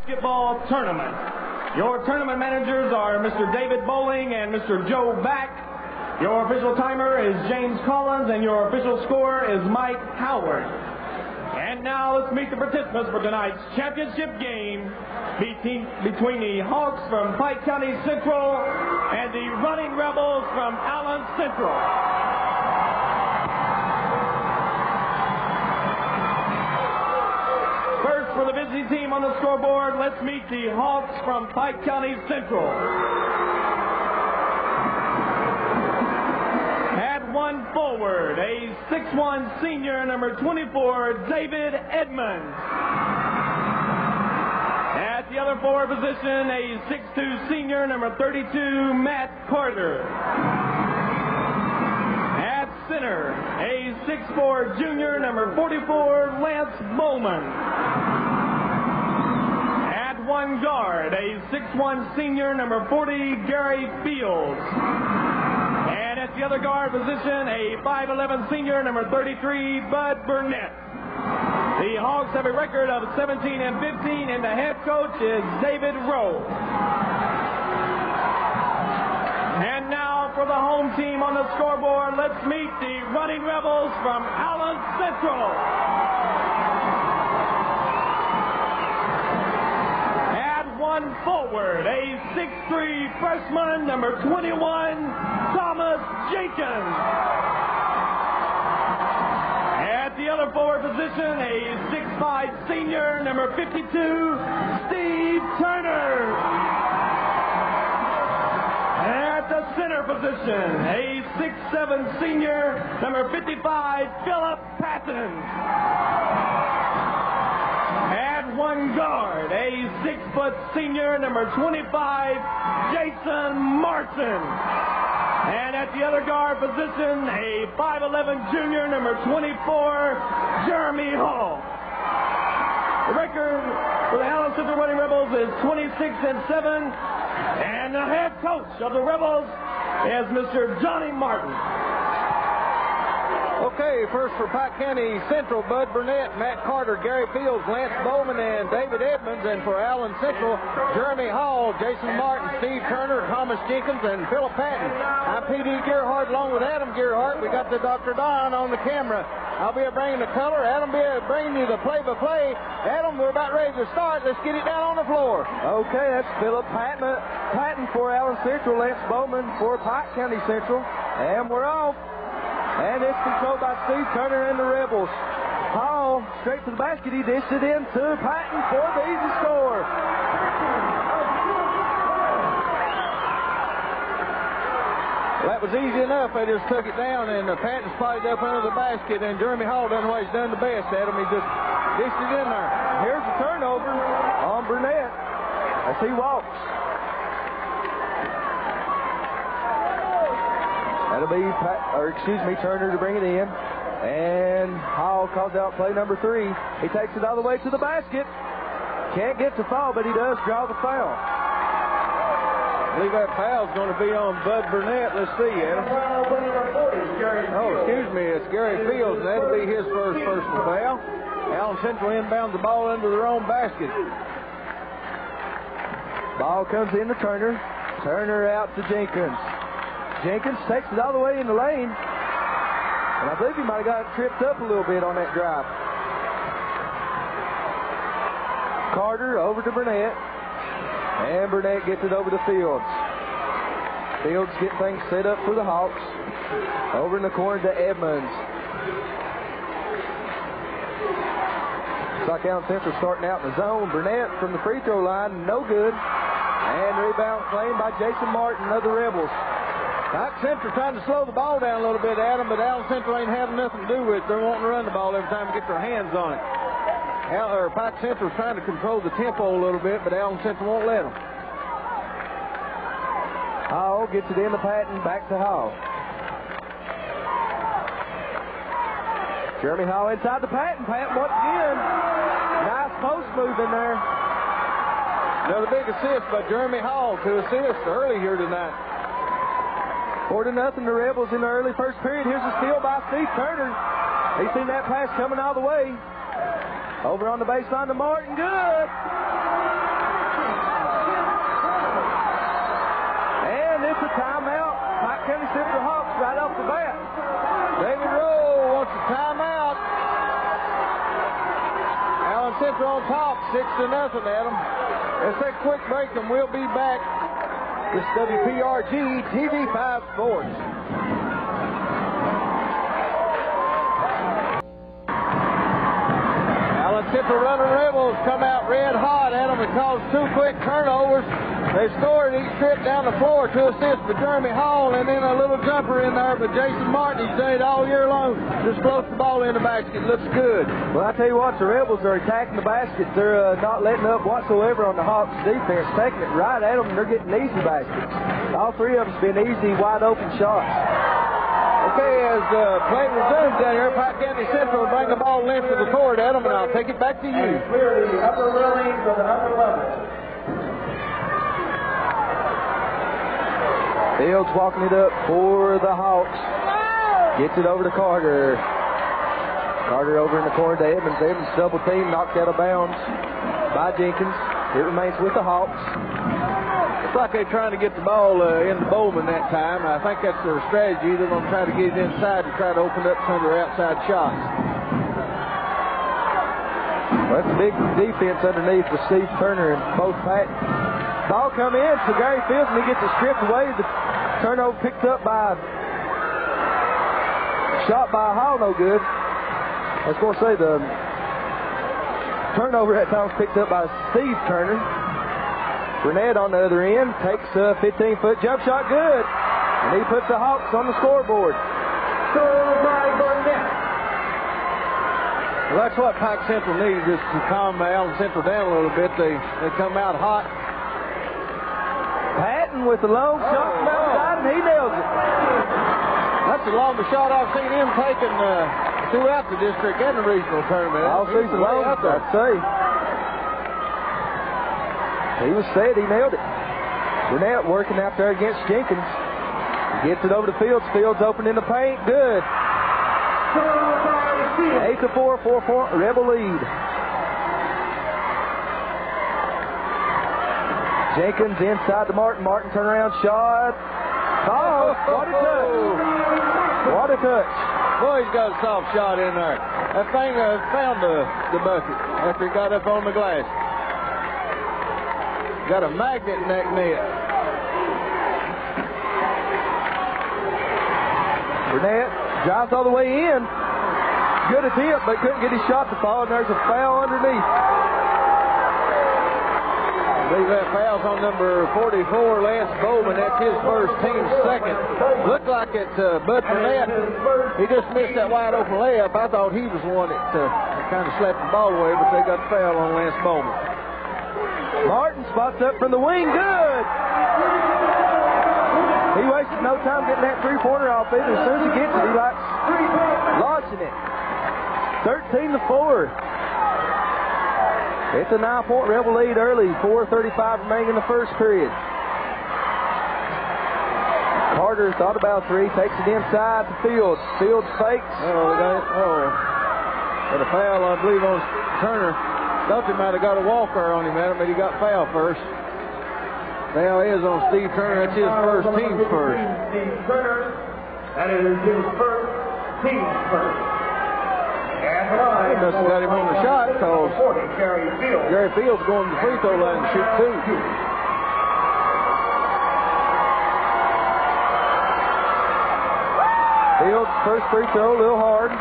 basketball tournament. Your tournament managers are Mr. David Bowling and Mr. Joe Back. Your official timer is James Collins, and your official scorer is Mike Howard. And now let's meet the participants for tonight's championship game between the Hawks from Pike County Central and the Running Rebels from Allen Central. First, for the visiting team on the scoreboard, let's meet the Hawks from Pike County Central. At one forward, a 6'1" senior, number 24, David Edmonds. At the other forward position, a 6'2" senior, number 32, Matt Carter. At center, a 6'4" junior, number 44, Lance Bowman. At one guard, a 6'1" senior, number 40, Gary Fields. And at the other guard position, a 5'11" senior, number 33, Bud Burnett. The Hawks have a record of 17-15, and the head coach is David Rowe. And now for the home team on the scoreboard, let's meet the Running Rebels from Allen Central. At one forward, a 6'3" freshman, number 21, Thomas Jenkins. At the other forward position, a 6'5" senior, number 52, Steve Turner. At the center position, a 6'7" senior, number 55, Philip Patton. At one guard, a 6' senior, number 25, Jason Martin. And at the other guard position, a 5'11" junior, number 24, Jeremy Hall. The record for the Allen Central Running Rebels is 26-7, and the head coach of the Rebels is Mr. Johnny Martin. Okay, first for Pike County Central, Bud Burnett, Matt Carter, Gary Fields, Lance Bowman, and David Edmonds. And for Allen Central, Jeremy Hall, Jason Martin, Steve Turner, Thomas Jenkins, and Philip Patton. I'm P.D. Gerhardt along with Adam Gerhardt. We got the Dr. Don on the camera. I'll be bringing the color. Adam will be bringing you the play-by-play. Adam, we're about ready to start. Let's get it down on the floor. Okay, that's Philip Patton for Allen Central, Lance Bowman for Pike County Central. And we're off. And it's controlled by Steve Turner and the Rebels. Hall straight to the basket. He dished it in to Patton for the easy score. Well, that was easy enough. They just took it down, and Patton spotted up under the basket, and Jeremy Hall done what he's done the best, Adam. He just dished it in there. Here's the turnover on Burnett as he walks. That'll be Turner to bring it in. And Hall calls out play number 3. He takes it all the way to the basket. Can't get to foul, but he does draw the foul. I believe that foul's going to be on Bud Burnett. Let's see, Adam. Oh, excuse me, it's Gary Fields, and that'll be his first personal foul. Allen Central inbounds the ball into their own basket. Ball comes in to Turner. Turner out to Jenkins. Jenkins takes it all the way in the lane. And I believe he might have got tripped up a little bit on that drive. Carter over to Burnett. And Burnett gets it over to Fields. Fields getting things set up for the Hawks. Over in the corner to Edmonds. Looks like Allen Central starting out in the zone. Burnett from the free throw line, no good. And rebound claimed by Jason Martin of the Rebels. Pike Central trying to slow the ball down a little bit, Adam, but Allen Central ain't having nothing to do with it. They're wanting to run the ball every time and get their hands on it. Pike Central's trying to control the tempo a little bit, but Allen Central won't let them. Hall gets it in to Patton, back to Hall. Jeremy Hall inside to Patton. Patton once again. Nice post move in there. Another big assist by Jeremy Hall to assist early here tonight. 4-0, the Rebels in the early first period. Here's a steal by Steve Turner. He's seen that pass coming all the way. Over on the baseline to Martin. Good. it's a timeout. Pike County Central Hawks right off the bat. David Rowe wants a timeout. Allen Central on top, 6-0, Adam. Let's take a quick break and we'll be back. This is WPRG TV5 Sports. Allen Central Running Rebels come out red hot, Adam, and caused 2 quick turnovers. They scored each trip down the floor to assist for Jeremy Hall, and then a little jumper in there, but Jason Martin, he's done it all year long. Just floats the ball in the basket. Looks good. Well, I tell you what, the Rebels are attacking the basket. They're not letting up whatsoever on the Hawks defense, taking it right at them, and they're getting easy baskets. All 3 of them's been easy, wide-open shots. Okay, as play resumes down here, Pike County Central will bring the ball length of the court, Adam, and I'll take it back to you. Clear the upper railing for the upper level. Fields walking it up for the Hawks. Gets it over to Carter. Carter over in the corner to Evans. Evans double team, knocked out of bounds by Jenkins. It remains with the Hawks. Looks like they're trying to get the ball into Bowman that time. I think that's their strategy. They're going to try to get it inside to try to open up some of their outside shots. Well, that's a big defense underneath with Steve Turner and both Pat. Ball come in to Gary Fields, and he gets it stripped away. The turnover picked up by shot by Hall, no good. I was going to say the turnover that time was picked up by Steve Turner. Burnett on the other end takes a 15-foot jump shot, good. And he puts the Hawks on the scoreboard. Scored by Burnett. Well, that's what Pike Central needs, just to calm Allen Central down a little bit. They come out hot. Patton with the long shot from outside, and he nails it. That's the longest shot I've seen him taking throughout the district and the regional tournament. All season long, I'd say. He was said, he nailed it. Burnett working out there against Jenkins. Gets it over to Fields. Fields open in the paint. Good. 8-4, 4-4, Rebel lead. Jenkins inside to Martin. Martin turnaround shot. Oh, what a touch. What a touch. Boy, he's got a soft shot in there. That thing found the bucket after he got up on the glass. Got a magnet in that net. Burnett drives all the way in. Good attempt, but couldn't get his shot to fall, and there's a foul underneath. I believe that foul's on number 44, Lance Bowman. That's his first, team's second. Looked like it's Bud Burnett. He just missed that wide open layup. I thought he was the one that kind of slapped the ball away, but they got the foul on Lance Bowman. Martin spots up from the wing. Good. He wasted no time getting that three-pointer off either. As soon as he gets it, he likes launching it. 13-4. It's a 9-point Rebel lead early. 4:35 remaining in the first period. Carter thought about three, takes it inside to Fields. Fields fakes. Got a foul, I believe, on Turner. Thought he might have got a walker on him, Adam, but he got fouled first. Foul is on Steve Turner. That's his first, team's first. Steve Turner, that is his first, team's first. He must have got him on the shot because Gary Fields going to the free throw line to shoot two. Fields, first free throw, a little hard.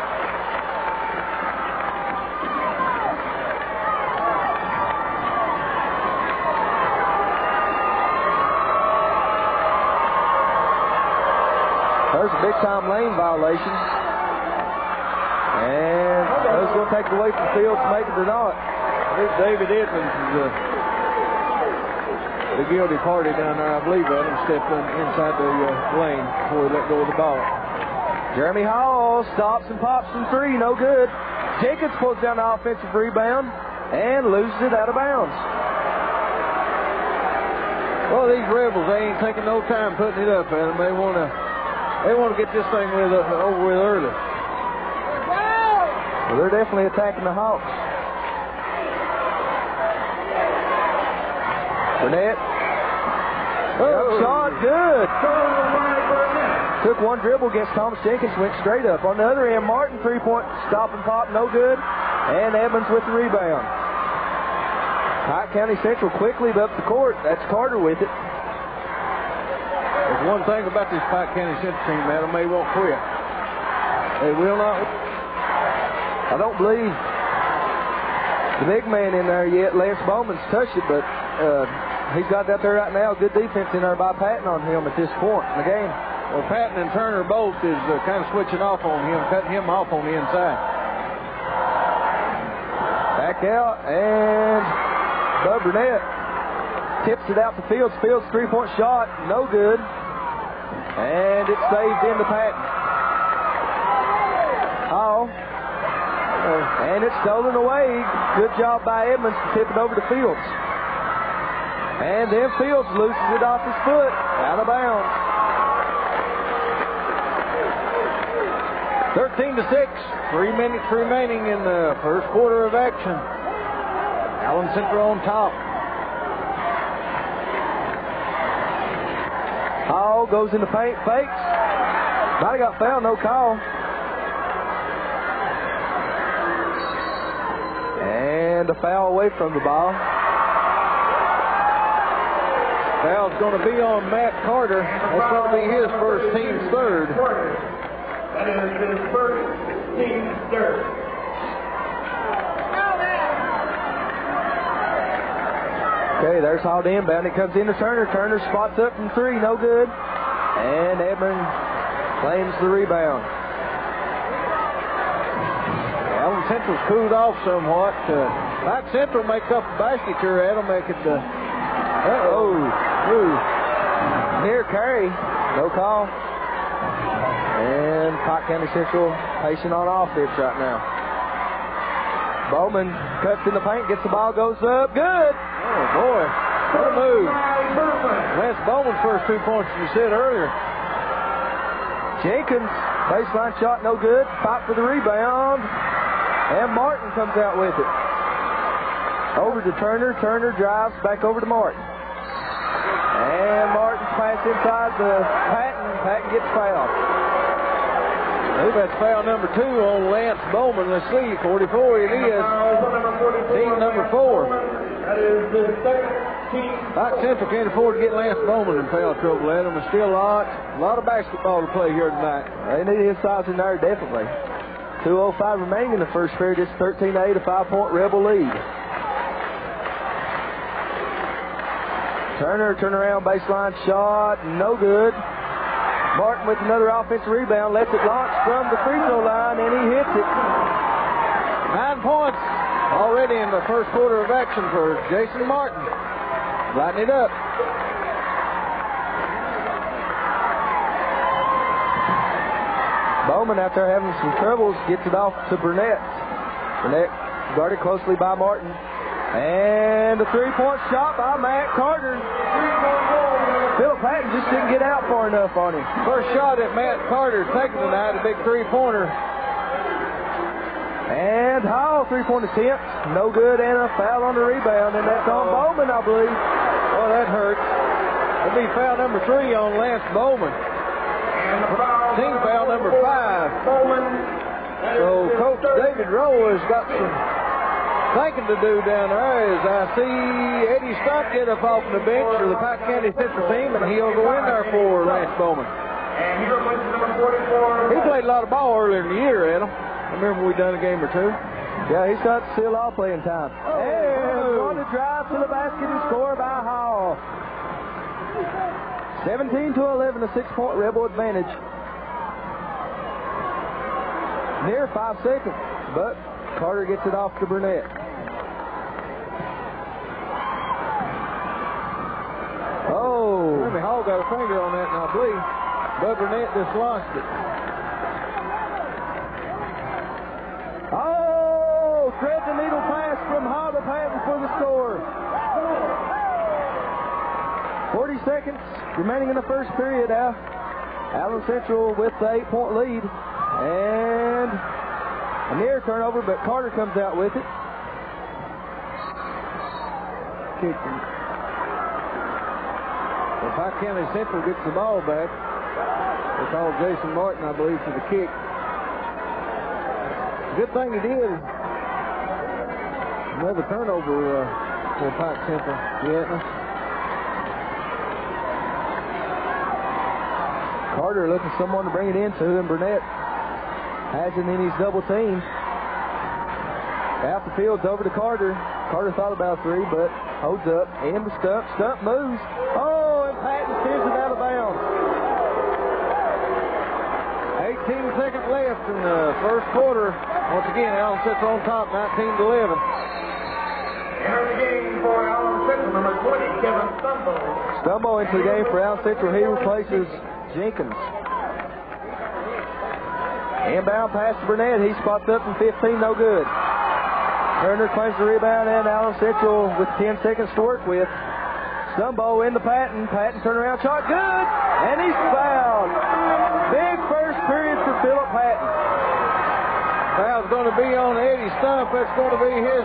There's a big-time lane violation. And that's going to take it away from Fields to make it or not. I think David Edmonds is the guilty party down there. I believe Adam stepped inside the lane before he let go of the ball. Jeremy Hall stops and pops from three. No good. Jenkins pulls down the offensive rebound and loses it out of bounds. Well, these Rebels, they ain't taking no time putting it up, Adam. They want to get this thing over with early. Well, they're definitely attacking the Hawks. Burnett Shot, good. Took one dribble against Thomas Jenkins, went straight up. On the other end, Martin, 3-point stop and pop, no good. And Evans with the rebound. Pike County Central quickly up the court. That's Carter with it. There's one thing about this Pike County Central team, Adam, they won't quit. They will not. I don't believe the big man in there yet. Lance Bowman's touched it, but he's got that there right now. Good defense in there by Patton on him at this point in the game. Well, Patton and Turner both is kind of switching off on him, cutting him off on the inside. Back out, and Bud Burnett tips it out to Fields. Fields' 3-point shot, no good. And it stays into Patton. Hall. And it's stolen away. Good job by Edmonds to tip it over to Fields. And then Fields loses it off his foot, out of bounds. 13-6, 3 minutes remaining in the first quarter of action. Allen Central on top. Hall goes in the paint, fakes. Might have got fouled, no call. And a foul away from the ball. Foul's going to be on Matt Carter. That's going to be his first, team's third. That is his first, team's third. Okay, there's Hall inbound. It comes into Turner. Turner spots up from 3, no good. And Edmonds claims the rebound. Allen Central's cooled off somewhat. Pike Central make up a basket here. That'll make it. Near carry. No call. And Pike County Central patient on offense right now. Bowman cuts in the paint, gets the ball, goes up. Good. Oh, boy. What a move. Lance Bowman's first 2 points, as you said earlier. Jenkins, baseline shot, no good. Fight for the rebound. And Martin comes out with it. Over to Turner. Turner drives back over to Martin. And Martin's pass inside the Patton. Patton gets fouled. I think that's foul number 2 on Lance Bowman. Let's see, 44 it is. Team number 4. That is the second team. Pike Central can't afford to get Lance Bowman in foul trouble, Adam. There's still a lot of basketball to play here tonight. They need his size in there, definitely. 2:05 remaining in the first period. It's 13-8, a 5-point Rebel lead. Turner, turnaround baseline shot, no good. Martin with another offensive rebound, lets it launch from the free throw line, and he hits it. 9 points already in the first quarter of action for Jason Martin. Lighten it up. Bowman, out there having some troubles, gets it off to Burnett. Burnett guarded closely by Martin. And a 3-point shot by Matt Carter. Philip Patton just didn't get out far enough on him. First shot at Matt Carter taking tonight, a big 3-pointer. And Hall, 3-point attempt. No good, and a foul on the rebound. And that's on Bowman, I believe. Oh, that hurts. That'll be foul number 3 on Lance Bowman. Team foul number 5. So Coach David Rowe has got some thinking to do down there as I see Eddie Stump get up off the bench for the Pike County Central team, and he'll go in there for Lance Bowman. And he replaces number 44. He played a lot of ball earlier in the year, Adam. I remember we done a game or 2. Yeah, he's got still all playing time. And on the drive to the basket and score by Hall. 17-11, a 6-point Rebel advantage. Near 5 seconds, but Carter gets it off to Burnett. Oh. Jeremy Hall got a finger on that, and I believe Bud Burnett just lost it. Oh, thread the needle pass from Hall to Patton for the score. 40 seconds remaining in the first period. Allen Central with the 8-point lead. And a near turnover, but Carter comes out with it. Pike County Central gets the ball back. They called Jason Martin, I believe, for the kick. Good thing he did. Another turnover for Pike Central. Yeah. Carter looking for someone to bring it into him. Burnett has it in his double team. Out the field, over to Carter. Carter thought about three, but holds up. And the stump. Stump moves. Oh, and Patton sends it out of bounds. 18 seconds left in the first quarter. Once again, Allen Central on top, 19-11. Entering the game for Allen Central, number 20, Kevin Stumbo. Stumbo into the game for Allen Central. He replaces Jenkins. Inbound pass to Burnett. He spots up from 15, no good. Turner claims the rebound, and Allen Central with 10 seconds to work with. Stumbo into Patton. Patton turnaround shot, good, and he's fouled. Big first period for Philip Patton. Foul's going to be on Eddie Stump. That's going to be his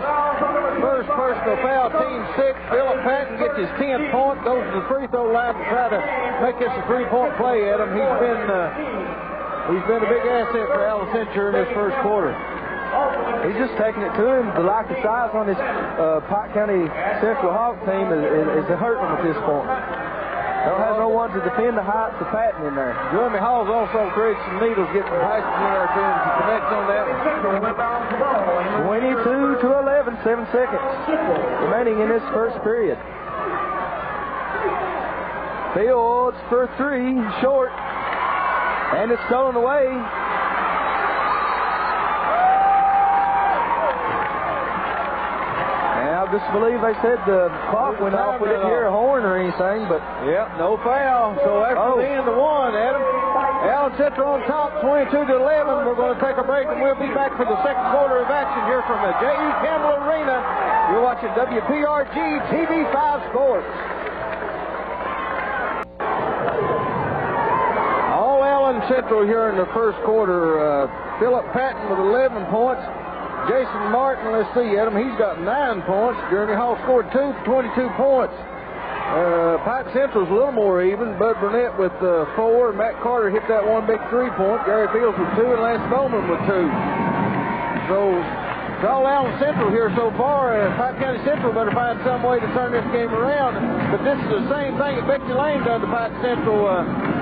first personal foul. Team 6. Philip Patton gets his 10th point, goes to the free throw line to try to make this a three-point play at him. He's been a big asset for Allen Central in this first quarter. He's just taking it to him. The lack of size on this Pike County Central Hawk team is hurting them at this point. Don't have no one to defend the height of Patton in there. Jeremy Hall's also created some needles, getting Tyson in there to him to connect on that one. 22-11, 7 seconds remaining in this first period. Fields for three, short, and it's stolen away. Just believe they said the clock went off. We didn't hear a horn or anything, but yep, no foul. So after the end of one, Adam, Allen Central on top, 22-11. We're going to take a break, and we'll be back for the second quarter of action here from the J.E. Campbell Arena. You're watching WPRG TV5 Sports. All Allen Central here in the first quarter. Philip Patton with 11 points. Jason Martin, let's see, Adam, he's got 9 points. Jeremy Hall scored 2 for 22 points. Pike Central's a little more even. Bud Burnett with 4. Matt Carter hit that one big 3-point. Gary Fields with 2 and Lance Bowman with 2. So it's all Allen Central here so far. Pike County Central better find some way to turn this game around. But this is the same thing that Becky Lane done to Pike Central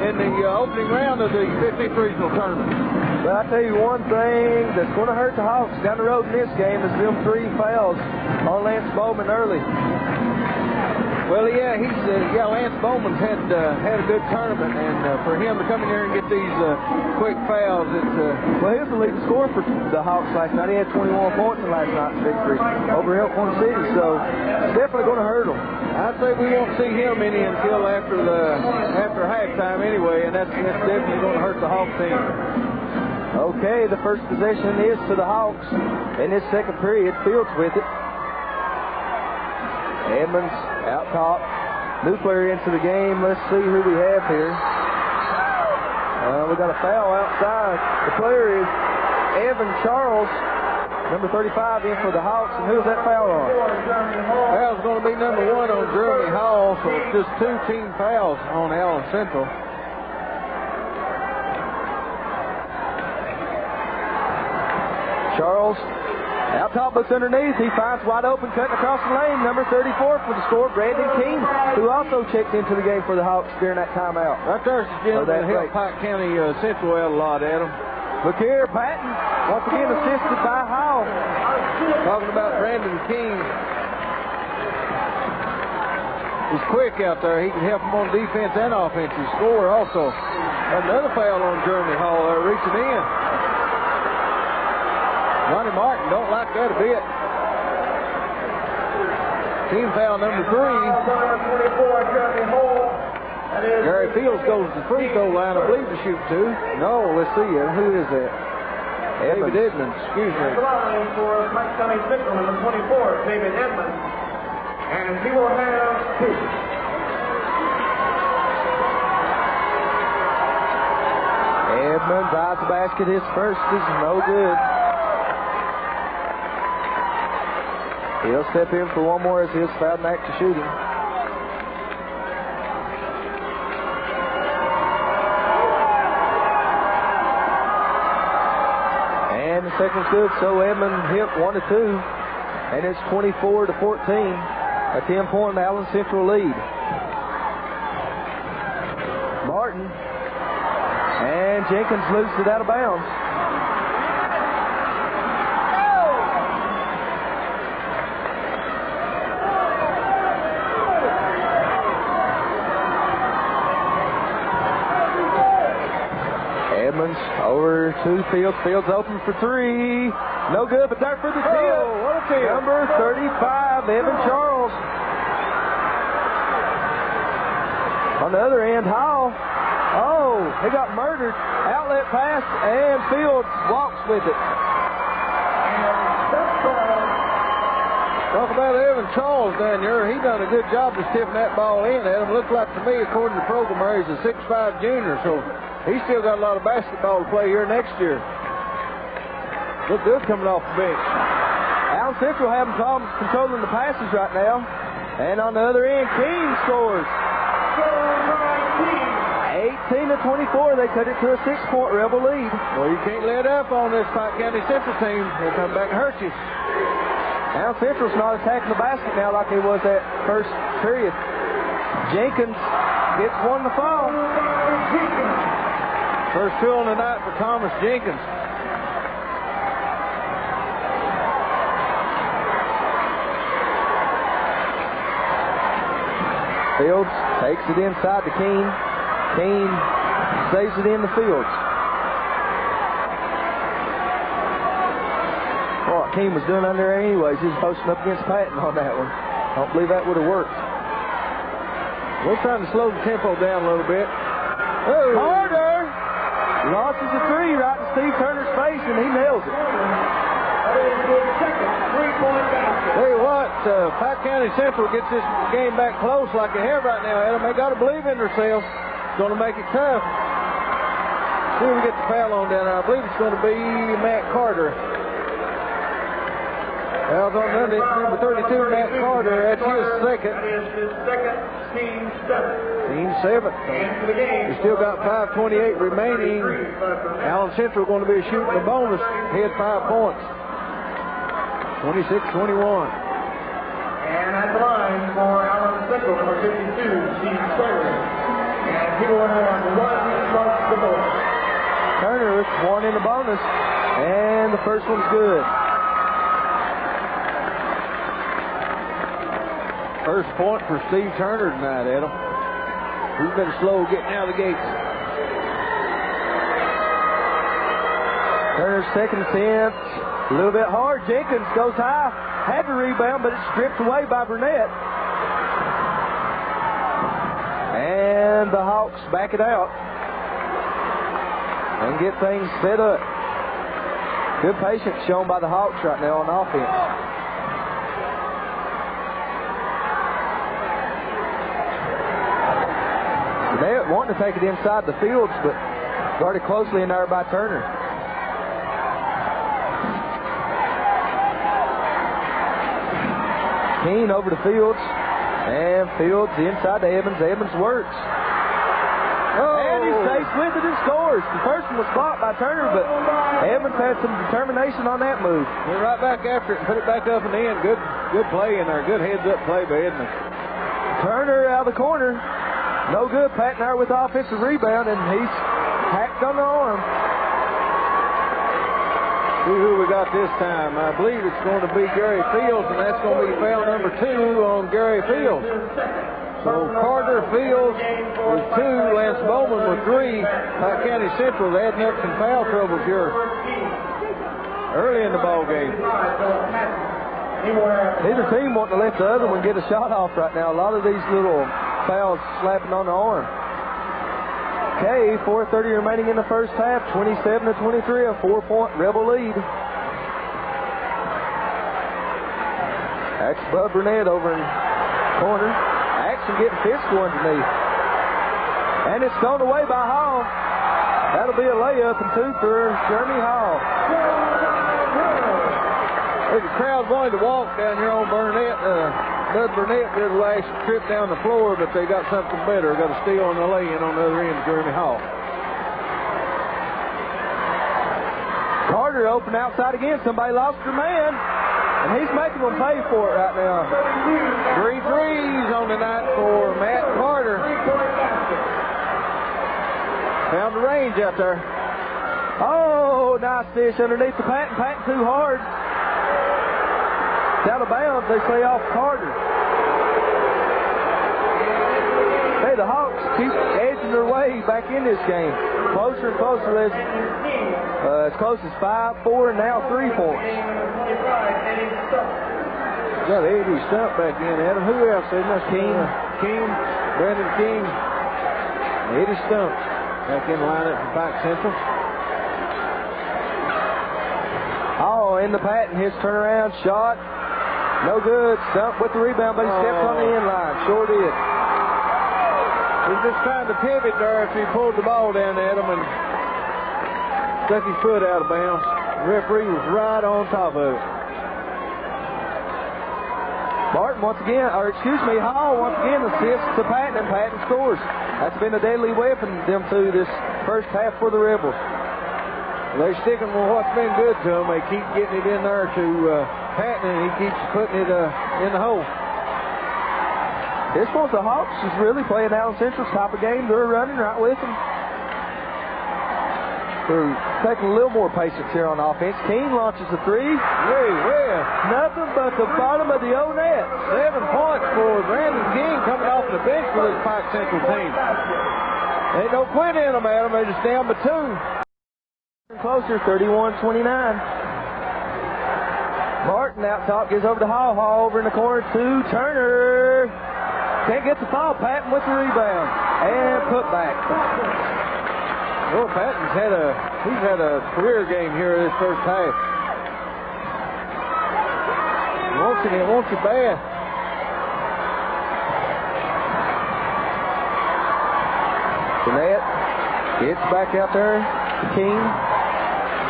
in the opening round of the 15th Regional Tournament. But I tell you one thing that's going to hurt the Hawks down the road in this game is them 3 fouls on Lance Bowman early. Well, yeah, Lance Bowman's had a good tournament, and for him to come in here and get these quick fouls, well, he was the leading scorer for the Hawks last night. He had 21 points in last night's victory over Elkhorn City, so it's definitely going to hurt him. I'd say we won't see him any until after halftime anyway, and that's definitely going to hurt the Hawks team. Okay, the first possession is to the Hawks in this second period. Fields with it. Edmonds out top. New player into the game. Let's see who we have here. We got a foul outside. The player is Evan Charles, number 35, in for the Hawks. And who's that foul on? Foul's going to be number 1 on Jeremy Hall, so it's just 2 team fouls on Allen Central. Charles out top, looks underneath. He finds wide open, cutting across the lane. Number 34 for the score, Brandon King, who also checked into the game for the Hawks during that timeout. Right there's the gentleman that helped Pike County Central out a lot, Adam. Look here, Patton, once again assisted by Hall. Talking about Brandon King. He's quick out there. He can help him on defense and offense. He scored also. Another foul on Jeremy Hall there, reaching in. Ronnie Martin don't like that a bit. Team foul number 3. Gary Fields goes to the free throw line, I believe, to shoot 2. No, let's see. Who is that? David Edmonds, excuse me. For Pike County Central, number 24, David Edmonds. And he will have 2. Edmonds eyes the basket. His first is no good. He'll step in for one more as he's fouled back to shooting. second one's good. So Edmond hit 1-2. And it's 24-14. A 10-point Allen Central lead. Martin. And Jenkins moves it out of bounds. Edmonds over to Fields. Fields open for three. No good, but there for the tip. What a tip. Number 35, Evan Charles. On the other end, Hall. Oh, he got murdered. Outlet pass, and Fields walks with it. Talk about Evan Charles down there. He done a good job of tipping that ball in. Adam, looks like to me, according to the program, he's a 6'5 junior, so he's still got a lot of basketball to play here next year. Look good coming off the bench. Allen Central having problems controlling the passes right now. And on the other end, King scores. 18-24. They cut it to a 6-point Rebel lead. Well, you can't let up on this Pike County Central team. They'll come back and hurt you. Allen Central's not attacking the basket now like he was that first period. Jenkins gets one to fall. First two on the night for Thomas Jenkins. Fields takes it inside to Keene. Keene saves it in the Fields. Well, what Keene was doing under there anyways, he was posting up against Patton on that one. I don't believe that would have worked. We're trying to slow the tempo down a little bit. Oh. Carter launches a three right in Steve Turner's face, and he nails it. Tell you what, Pike County Central gets this game back close like they have right now, Adam. They got to believe in themselves. It's going to make it tough. See if we get the foul on down there. I believe it's going to be Matt Carter. Foul's on number 32, Matt Carter. That's his second. That is his second, team seventh. Team seventh. We still got 5:28 remaining. Allen Central going to be shooting the bonus. Head 5 points. 26-21. And at the line for Allen Central, number 52, Steve Turner. And he will have one plus the bonus. Turner with one in the bonus, and the first one's good. First point for Steve Turner tonight, Adam. He's been slow getting out of the gates. Turner's second attempt. A little bit hard. Jenkins goes high. Had the rebound, but it's stripped away by Burnett. And the Hawks back it out and get things set up. Good patience shown by the Hawks right now on offense. Burnett wanting to take it inside the Fields, but guarded closely in there by Turner. Keene over to Fields, and Fields inside to Evans. Evans works. And he stays with it and scores. The first one was blocked by Turner, but Evans had some determination on that move. Went right back after it and put it back up and in. Good play in there. Good heads-up play by Edmonds. Turner out of the corner. No good. Patton there with the offensive rebound, and he's hacked on the arm. See who we got this time. I believe it's going to be Gary Fields, and that's going to be foul number 2 on Gary Fields. So Carter Fields with 2, Lance Bowman with 3. Pike County Central adding up some foul troubles here early in the ball game. Neither team wanting to let the other one get a shot off right now. A lot of these little fouls slapping on the arm. Okay, 4:30 remaining in the first half. 27-23, a 4-point Rebel lead. That's Bud Burnett over in corner. Action getting physical underneath. And it's thrown away by Hall. That'll be a layup and 2 for Jeremy Hall. There's a crowd wanting to walk down here on Burnett. Bud Burnett did a last trip down the floor, but they got something better. Got a steal on the lay-in on the other end of Jeremy Hall. Carter Carter open outside again. Somebody lost their man, and he's making them pay for it right now. 3 threes on the night for Matt Carter. Found the range out there. Oh, nice dish underneath the Patton. Patton too hard. It's out of bounds. They say off Carter. Hey, the Hawks keep edging their way back in this game. Closer and closer. As close as 5-4 and now 3 points. Got Eddie Stump back in, Adam. Who else? King. Brandon King. Eddie Stump back in the lineup for Pike Central. Oh, in the Patton. His turnaround shot. No good. Stump with the rebound, but he stepped on the end line. Sure did. He's just trying to pivot there after he pulled the ball down at him and stuck his foot out of bounds. The referee was right on top of it. Martin Hall once again assists to Patton, and Patton scores. That's been a deadly weapon, them two, this first half for the Rebels. They're sticking with what's been good to them. They keep getting it in there to Patton, and he keeps putting it in the hole. This one's the Hawks is really playing Allen Central's type of game. They're running right with them. They're taking a little more patience here on offense. King launches a three. Way west. Nothing but the bottom of the O net. 7 points for Brandon King coming off the bench for this Pike Central team. Ain't no quit in them, Adam. They're just down by 2. Closer, 31-29. Martin out top gives over to Hall. Hall over in the corner to Turner. Can't get the foul. Patton with the rebound. And put back. Well, Patton's had a career game here this first half. He wants it bad. Jeanette gets back out there to King.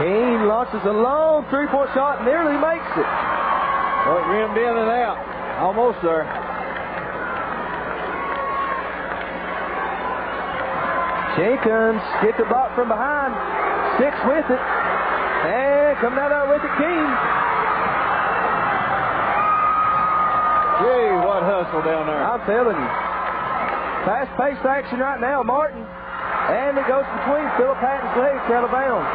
King launches a long three-point shot, nearly makes it. Well, it rimmed in and out. Almost there. Jenkins gets the block from behind. Sticks with it. And coming out with it, King. Gee, what hustle down there. I'm telling you. Fast-paced action right now, Martin. And it goes between Philip Patton's legs out of bounds.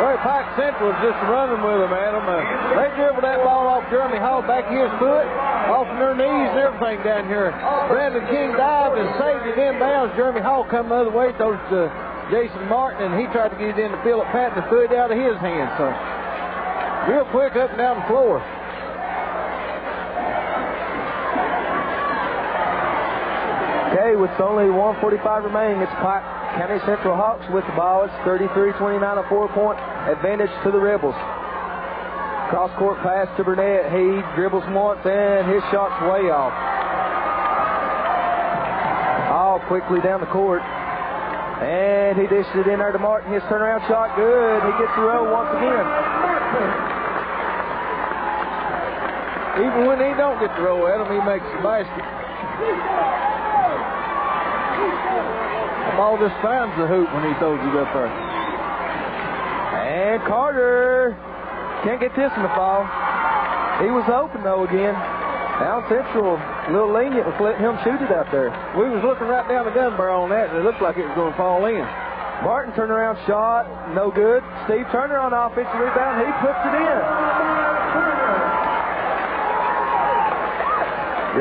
Well, Pike Central is just running with them, Adam. They dribbled that ball off Jeremy Hall back of his foot, off their knees and everything down here. Brandon King dived and saved it inbounds. Jeremy Hall come the other way, throws to Jason Martin, and he tried to get it in to Philip Patton to threw it out of his hand. So, real quick up and down the floor. Okay, with only 1:45 remaining, it's Pike County Central Hawks with the ball. It's 33-29, a 4-point advantage to the Rebels. Cross-court pass to Burnett. He dribbles once, and his shot's way off. All quickly down the court. And he dished it in there to Martin. His turnaround shot, good. He gets the row once again. Even when he don't get the roll at him, he makes the basket. The ball just finds the hoop when he throws it up there. And Carter can't get this in the fall. He was open, though, again. Allen Central, a little lenient with letting him shoot it out there. We was looking right down the gun barrel on that, and it looked like it was going to fall in. Martin turnaround shot, no good. Steve Turner on the offensive rebound. He puts it in.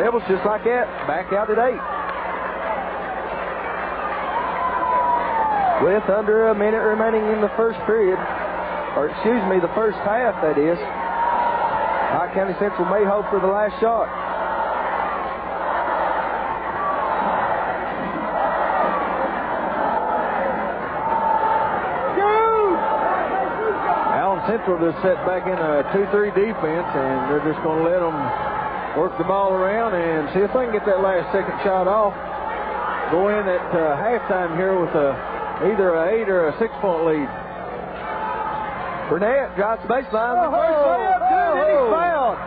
Rebels just like that, back out at 8. With under a minute remaining in the first period, or excuse me, the first half, that is. Pike County Central may hope for the last shot. Allen Central just set back in a 2-3 defense, and they're just going to let them work the ball around and see if they can get that last second shot off. Go in at halftime here with either a 8 or a 6-point lead. Burnett drives the baseline. First layup, good, and he's fouled.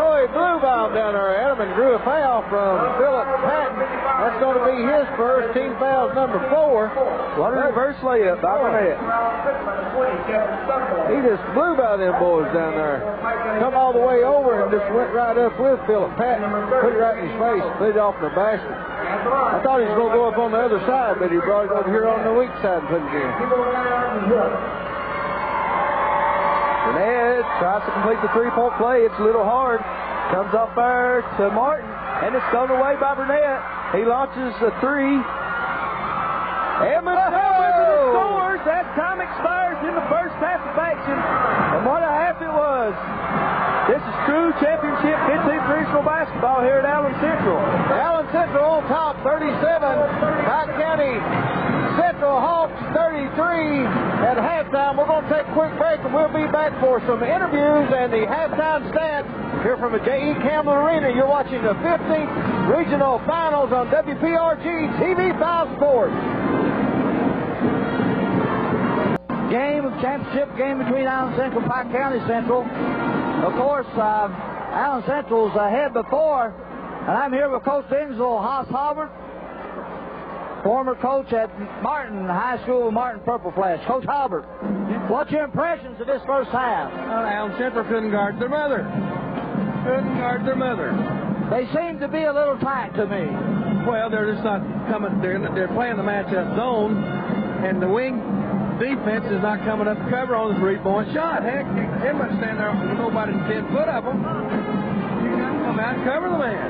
Oh, he blew by him down there, Adam. Edmond drew a foul from Philip Patton. That's going to be his first. Team foul number 4. What a reverse layup by Burnett. He just blew by them boys down there. Come all the way over and just went right up with Philip Patton. Put it right in his face, put it off in the basket. I thought he was going to go up on the other side, but he brought it over here on the weak side and put it in. Burnett tries to complete the three-point play. It's a little hard. Comes off there to Martin, and it's thrown away by Burnett. He launches a three. Edmonds scores. That time expires in the first half of action. And what a half it was. This is true championship 15th regional basketball here at Allen Central. Allen Central on top, 37. Pike County Central Hawks, 33. At halftime, we're going to take a quick break, and we'll be back for some interviews and the halftime stats here from the J.E. Campbell Arena. You're watching the 15th Regional Finals on WPRG TV 5 Sports. Championship game between Allen Central and Pike County Central. Of course, Allen Central's ahead before, and I'm here with Coach Denzel Haas-Hobart, former coach at Martin High School, Martin Purple Flash. Coach Hobart, what's your impressions of this first half? Allen Central couldn't guard their mother. They seem to be a little tight to me. Well, they're just not coming. They're playing the matchup zone, and the wing defense is not coming up to cover on the three-point shot. Heck, they must stand there with nobody 10 foot of them. You got to come out and cover the man.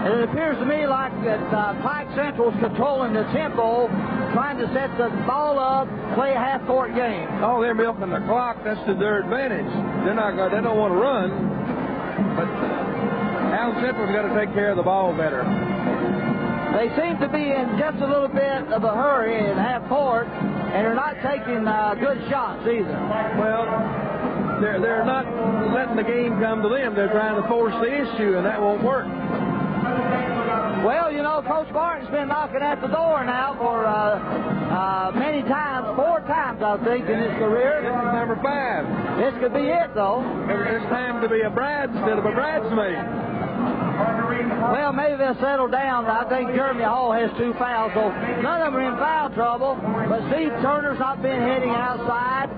And it appears to me like that Pike Central's controlling the tempo, trying to set the ball up, play a half-court game. Oh, they're milking the clock. That's to their advantage. They don't want to run, but Allen Central's got to take care of the ball better. They seem to be in just a little bit of a hurry in half court, and they're not taking good shots either. Well, they're not letting the game come to them. They're trying to force the issue, and that won't work. Well, you know, Coach Martin's been knocking at the door now for many times, 4 times, I think, in his career. This is number 5. This could be it, though. It's time to be a bride instead of a bridesmaid. Well, maybe they'll settle down. I think Jeremy Hall has 2 fouls, so none of them are in foul trouble. But Steve Turner's not been hitting outside.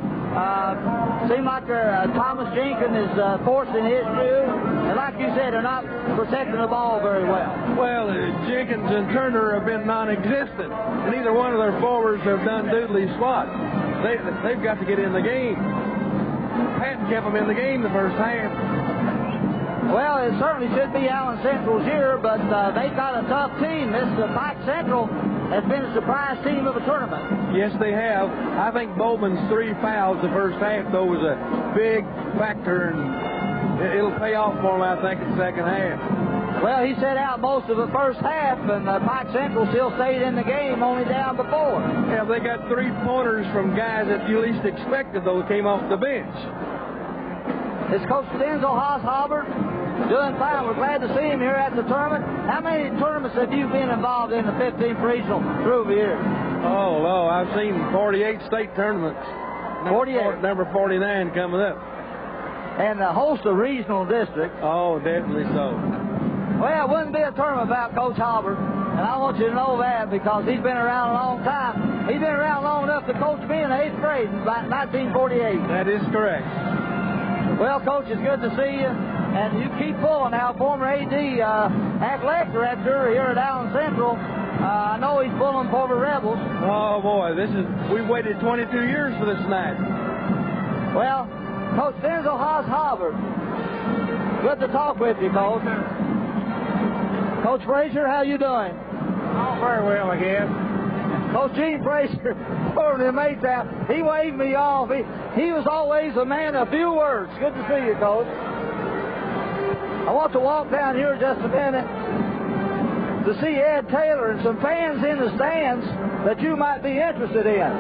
Seems like Thomas Jenkins is forcing his through. And like you said, they're not protecting the ball very well. Well, Jenkins and Turner have been non-existent. Neither one of their forwards have done doodly squat. They've got to get in the game. Patton kept them in the game the first half. Well, it certainly should be Allen Central's year, but they've got a tough team. This Pike Central has been a surprise team of a tournament. Yes, they have. I think Bowman's 3 fouls the first half, though, was a big factor, and it'll pay off for him, I think, in the second half. Well, he set out most of the first half, and Pike Central still stayed in the game, only down before. Yeah, they got 3-pointers from guys that you least expected, though, came off the bench. It's Coach Denzel Haas-Hobart doing fine. We're glad to see him here at the tournament. How many tournaments have you been involved in the 15th Regional through the years? Oh, no, I've seen 48 state tournaments. 48. Number 49 coming up. And a host of regional districts. Oh, definitely so. Well, it wouldn't be a tournament without Coach Hobart, and I want you to know that because he's been around a long time. He's been around long enough to coach me in the 8th grade in 1948. That is correct. Well, Coach, it's good to see you. And you keep pulling now. Former AD, athletic director here at Allen Central. I know he's pulling for the Rebels. Oh, boy. We've waited 22 years for this night. Well, Coach Denzel Haas-Hobart, good to talk with you, Coach. Coach Frazier, how you doing? Oh, very well, I guess. Coach Gene Frazier, over the mates out, he waved me off. He was always a man of few words. Good to see you, Coach. I want to walk down here just a minute to see Ed Taylor and some fans in the stands that you might be interested in.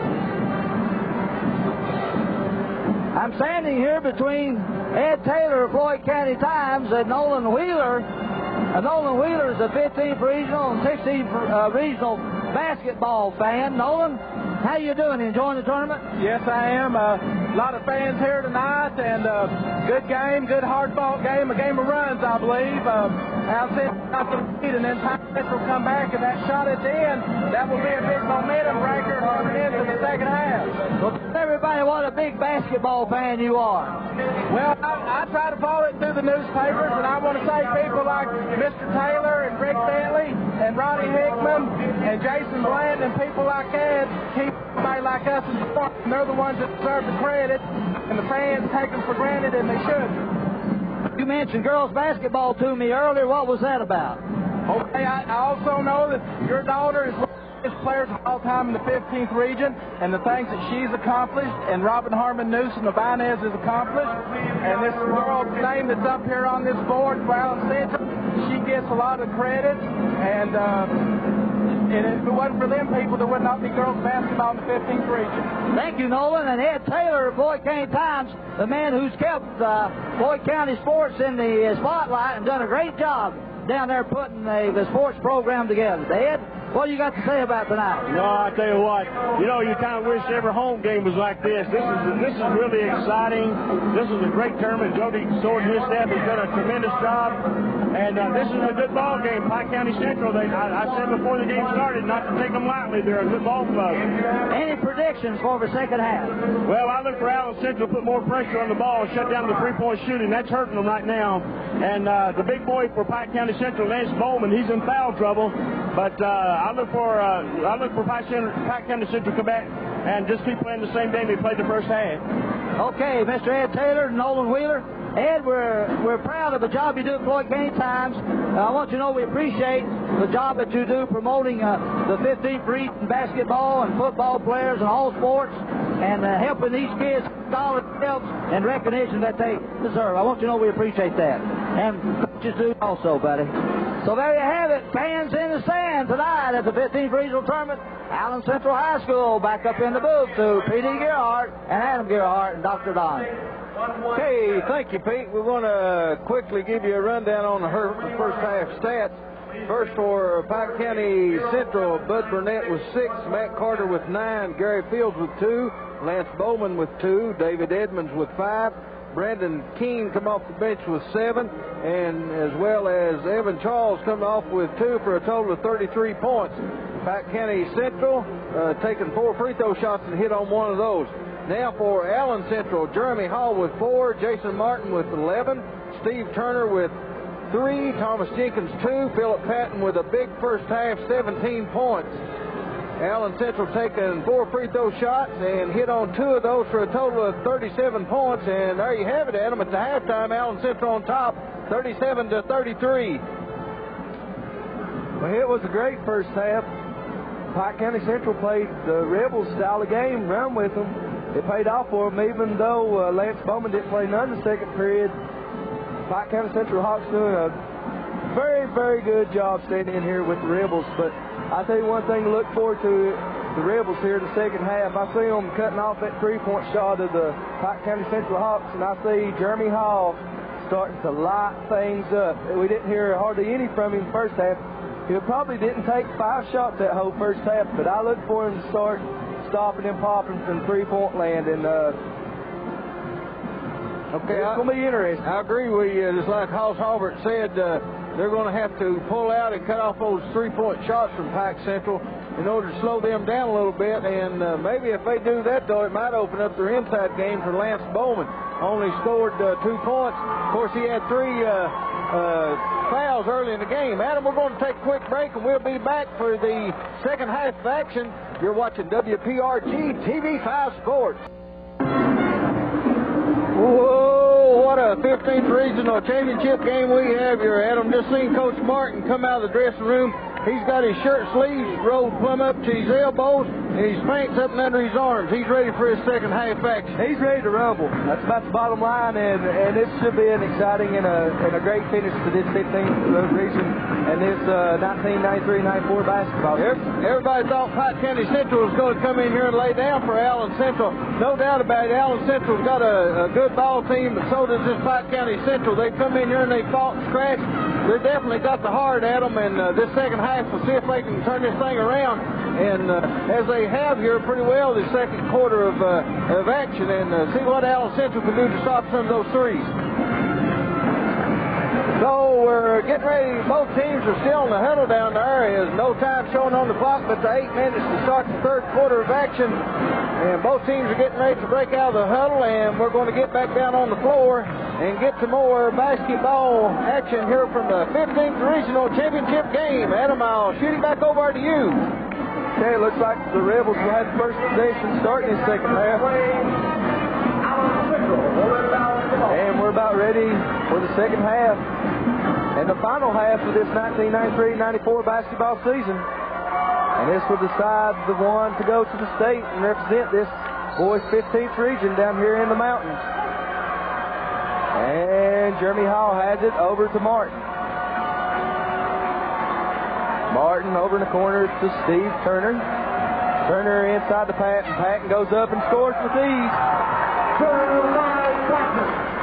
I'm standing here between Ed Taylor of Floyd County Times and Nolan Wheeler. Nolan Wheeler is a 15th regional and 16th regional basketball fan. Nolan, how you doing? Enjoying the tournament? Yes, I am. A lot of fans here tonight, and good game, good hard-fought game, a game of runs, I believe. Allen Central got the lead, and then Pike Central come back, and that shot at the end, that will be a big momentum breaker coming into the second half. Well, tell everybody what a big basketball fan you are. Well, I try to follow it through the newspapers, and I want to say people like Mr. Taylor and Rick Bentley and Ronnie Hickman and Jason Bland and people like that keep somebody like us in sport, and they're the ones that deserve the credit, and the fans take them for granted, and they should. You mentioned girls basketball to me earlier. What was that about? Okay, I also know that your daughter is one of the best players of all time in the 15th region, and the things that she's accomplished, and Robin Harmon Newsom of Inez has accomplished, and this girl's name that's up here on this board for Allen Central, she gets a lot of credit, and if it wasn't for them people, there would not be girls basketball in the 15th region. Thank you, Nolan. And Ed Taylor of Floyd County Times, the man who's kept Floyd County sports in the spotlight and done a great job down there putting the sports program together. Ed, what do you got to say about tonight? No, I tell you what, you kind of wish every home game was like this. This is really exciting. This is a great tournament. Jody Sword and his staff has done a tremendous job. And this is a good ball game. Pike County Central, I said before the game started not to take them lightly. They're a good ball club. Any predictions for the second half? Well, I look for Allen Central to put more pressure on the ball and shut down the three-point shooting. That's hurting them right now. And the big boy for Pike County Central, Lance Bowman, he's in foul trouble. But I look for Pike County Central to come back and just keep playing the same game they played the first half. Okay, Mr. Ed Taylor and Nolan Wheeler. Ed, we're proud of the job you do at Floyd County Times. I want you to know we appreciate the job that you do promoting the 15th region basketball and football players and all sports, and helping these kids scholarships and recognition that they deserve. I want you to know we appreciate that. And coaches do also, buddy. So there you have it. Fans in the stand tonight at the 15th Regional Tournament. Allen Central High School back up in the booth to P.D. Gerhardt and Adam Gerhardt and Dr. Don. Okay, thank you, Pete. We want to quickly give you a rundown on the first half stats. First for Pike County Central, Bud Burnett with 6, Matt Carter with 9, Gary Fields with 2, Lance Bowman with 2, David Edmonds with 5, Brandon Keene come off the bench with 7, and as well as Evan Charles coming off with 2 for a total of 33 points. Pike County Central taking 4 free throw shots and hit on one of those. Now for Allen Central, Jeremy Hall with 4, Jason Martin with 11, Steve Turner with 3, Thomas Jenkins 2, Philip Patton with a big first half, 17 points. Allen Central taking 4 free throw shots and hit on 2 of those for a total of 37 points. And there you have it, Adam. At the halftime, Allen Central on top, 37-33. Well, it was a great first half. Pike County Central played the Rebels style of game, run with them. It paid off for them, even though Lance Bowman didn't play none in the second period. Pike County Central Hawks doing a very, very good job staying in here with the Rebels. But I tell you one thing to look forward to, the Rebels here in the second half. I see them cutting off that three-point shot of the Pike County Central Hawks, and I see Jeremy Hall starting to light things up. We didn't hear hardly any from him in the first half. He probably didn't take 5 shots that whole first half, but I look for him to start stopping and popping from three-point land, and okay, it's going to be interesting. I agree with you. Just like Hoss Halbert said, they're going to have to pull out and cut off those three-point shots from Pike Central in order to slow them down a little bit. And maybe if they do that, though, it might open up their inside game for Lance Bowman. Only scored 2 points. Of course, he had 3 fouls early in the game. Adam, we're going to take a quick break, and we'll be back for the second half of action. You're watching WPRG TV5 Sports. Whoa, what a 15th Regional Championship game we have here, Adam. Just seen Coach Martin come out of the dressing room. He's got his shirt sleeves rolled plumb up to his elbows, and his pants up and under his arms. He's ready for his second half action. He's ready to rumble. That's about the bottom line, and this should be an exciting and a great finish to this 15th region and this 1993-94 basketball. Everybody thought Pike County Central was going to come in here and lay down for Allen Central. No doubt about it. Allen Central's got a good ball team, but so does this Pike County Central. They come in here and they fought and scratched. they definitely got the heart at them, and this second half, we'll see if they can turn this thing around. And as they have here pretty well the second quarter of action, and see what Allen Central can do to stop some of those threes. So we're getting ready. Both teams are still in the huddle down there. There's no time showing on the clock but the 8 minutes to start the third quarter of action. And both teams are getting ready to break out of the huddle, and we're going to get back down on the floor and get some more basketball action here from the 15th Regional Championship game. Adam, I'll shoot it back over to you. Okay, it looks like the Rebels will have first possession starting in the second half. And we're about ready for the second half and the final half of this 1993-94 basketball season. And this will decide the one to go to the state and represent this boys' 15th region down here in the mountains. And Jeremy Hall has it over to Martin. Martin over in the corner to Steve Turner. Turner inside the Patton. Patton goes up and scores with ease.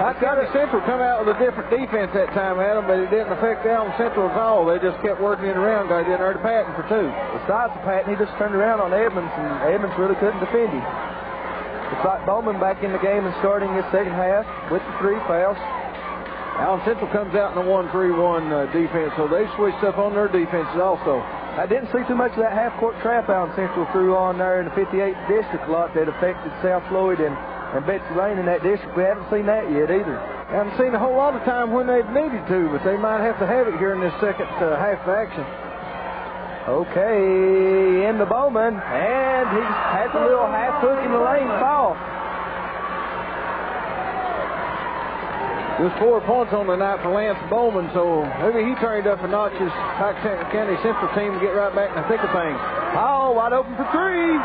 I thought Central come out with a different defense that time, Adam, but it didn't affect Allen Central at all. They just kept working it around. Got it in there to Patton for two. Besides the Patton, he just turned around on Edmonds, and Edmonds really couldn't defend him. It's like Bowman back in the game and starting his second half with the 3 fouls. Allen Central comes out in a 1-3-1 defense, so they switched up on their defenses also. I didn't see too much of that half-court trap Allen Central threw on there in the 58th district a lot that affected South Floyd and Betsy Lane in that district. We haven't seen that yet either. Haven't seen a whole lot of time when they've needed to, but they might have to have it here in this second half of action. Okay, in the Bowman, and he has a little half hook in the lane foul. Just 4 points on the night for Lance Bowman, so maybe he turned up a notch his Pike County Central team to get right back in the thick of things. Hall wide open for 3.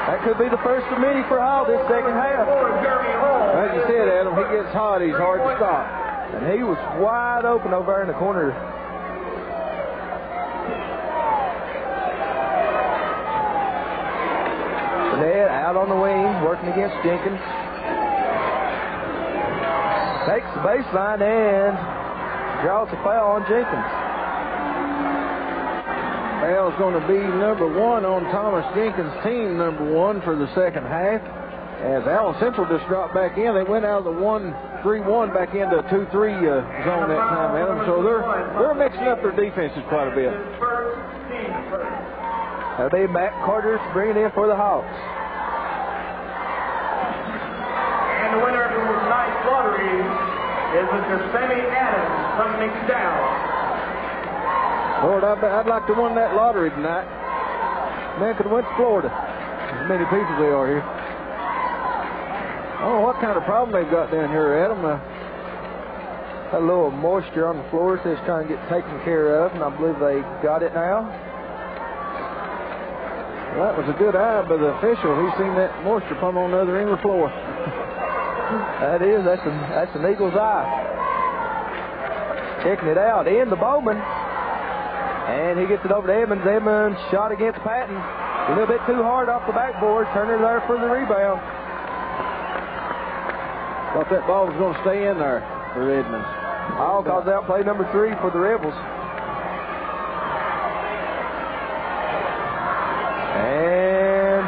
That could be the first of many for Hall this second half. As you said, Adam, he gets hot, he's hard to stop. And he was wide open over there in the corner. Burnett out on the wing, working against Jenkins. Takes the baseline and draws a foul on Jenkins. Foul's going to be number 1 on Thomas Jenkins' team, number 1 for the second half. As Allen Central just dropped back in, they went out of the 1-3-1 back into a 2-3 zone that time, Adam. So they're mixing up their defenses quite a bit. That'll be Matt Carter bringing in for the Hawks. And the winner of tonight's lottery is Mr. Sammy Adams from McDowell. Lord, I'd like to win that lottery tonight. Man could have went to Florida. As many people they are here. I don't know what kind of problem they've got down here, Adam. A little moisture on the floor, so it's trying to get taken care of, and I believe they got it now. Well, that was a good eye by the official. He's seen that moisture come on the other end of the floor. That's an eagle's eye. Checking it out in the Bowman. And he gets it over to Edmonds. Edmonds shot against Patton. A little bit too hard off the backboard. Turner there for the rebound. Thought that ball was going to stay in there for Edmonds. Hall calls out play number 3 for the Rebels. And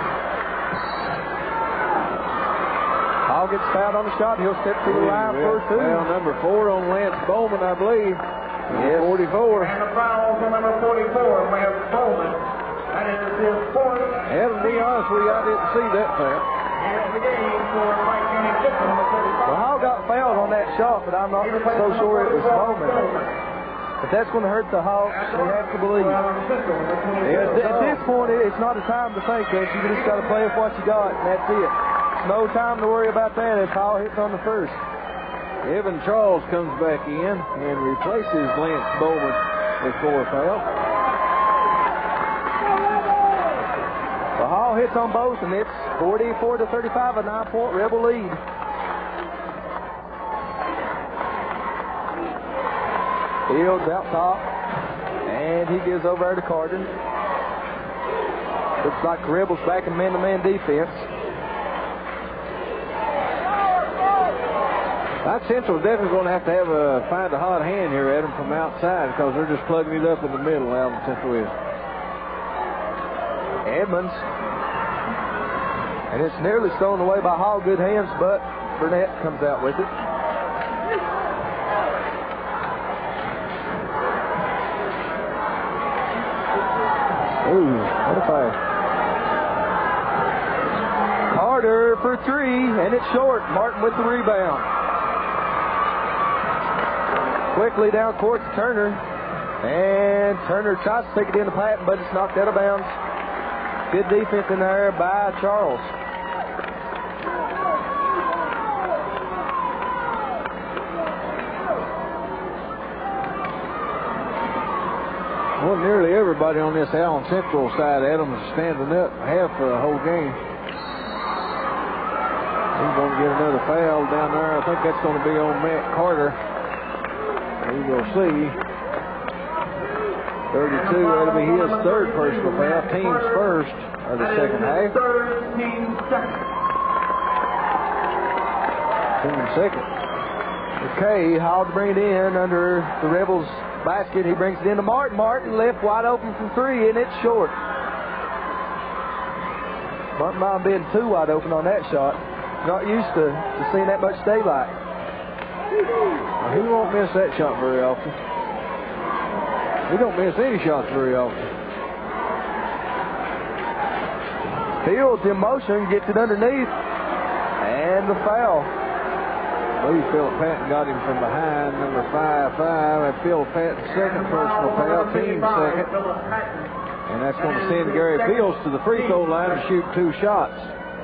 Hall gets fouled on the shot. He'll step to the line for 2. Foul number 4 on Lance Bowman, I believe. Yes. 44. And the foul for number 44, Lance Bowman. That is his 4th. Adam, to be honest with you, I didn't see that foul. And the game for Pike County Central, number 35. Well, Hall got fouled on that shot, but I'm not so sure it was Bowman. But that's going to hurt the Hawks. They have to believe. At this point, it's not a time to think, Coach. You just got to play with what you got, and that's it. No time to worry about that if Hall hits on the first. Evan Charles comes back in and replaces Lance Bowman with 4 fouls. The Hall hits on both, and it's 44-35, a 9-point Rebel lead. Fields out top, and he gives over to Carter. Looks like the Rebels back in man-to-man defense. Pike Central's definitely going to have find a hot hand here at them from outside because they're just plugging it up in the middle. Allen Central is. Edmonds. And it's nearly stolen away by Hall. Good hands, but Burnett comes out with it. Ooh, what a fire. Carter for three, and it's short. Martin with the rebound. Quickly down court to Turner. And Turner tries to take it into Patton, but it's knocked out of bounds. Good defense in there by Charles. Well, nearly everybody on this Allen Central side, Adams, is standing up half the whole game. He's going to get another foul down there. I think that's going to be on Matt Carter. We will see. 32, that'll be his third personal foul. Team's first of the second half. Team second. Okay, Hall to bring it in under the Rebels basket. He brings it into Martin. Martin left wide open from three, and it's short. Martin might have been too wide open on that shot. Not used to seeing that much daylight. He won't miss that shot very often. He don't miss any shots very often. Fields in motion, gets it underneath, and the foul. I believe Philip Patton got him from behind, number 5'5", and Philip Patton's second personal foul, team second. And that's going to send Gary Fields to the free throw line and shoot 2 shots.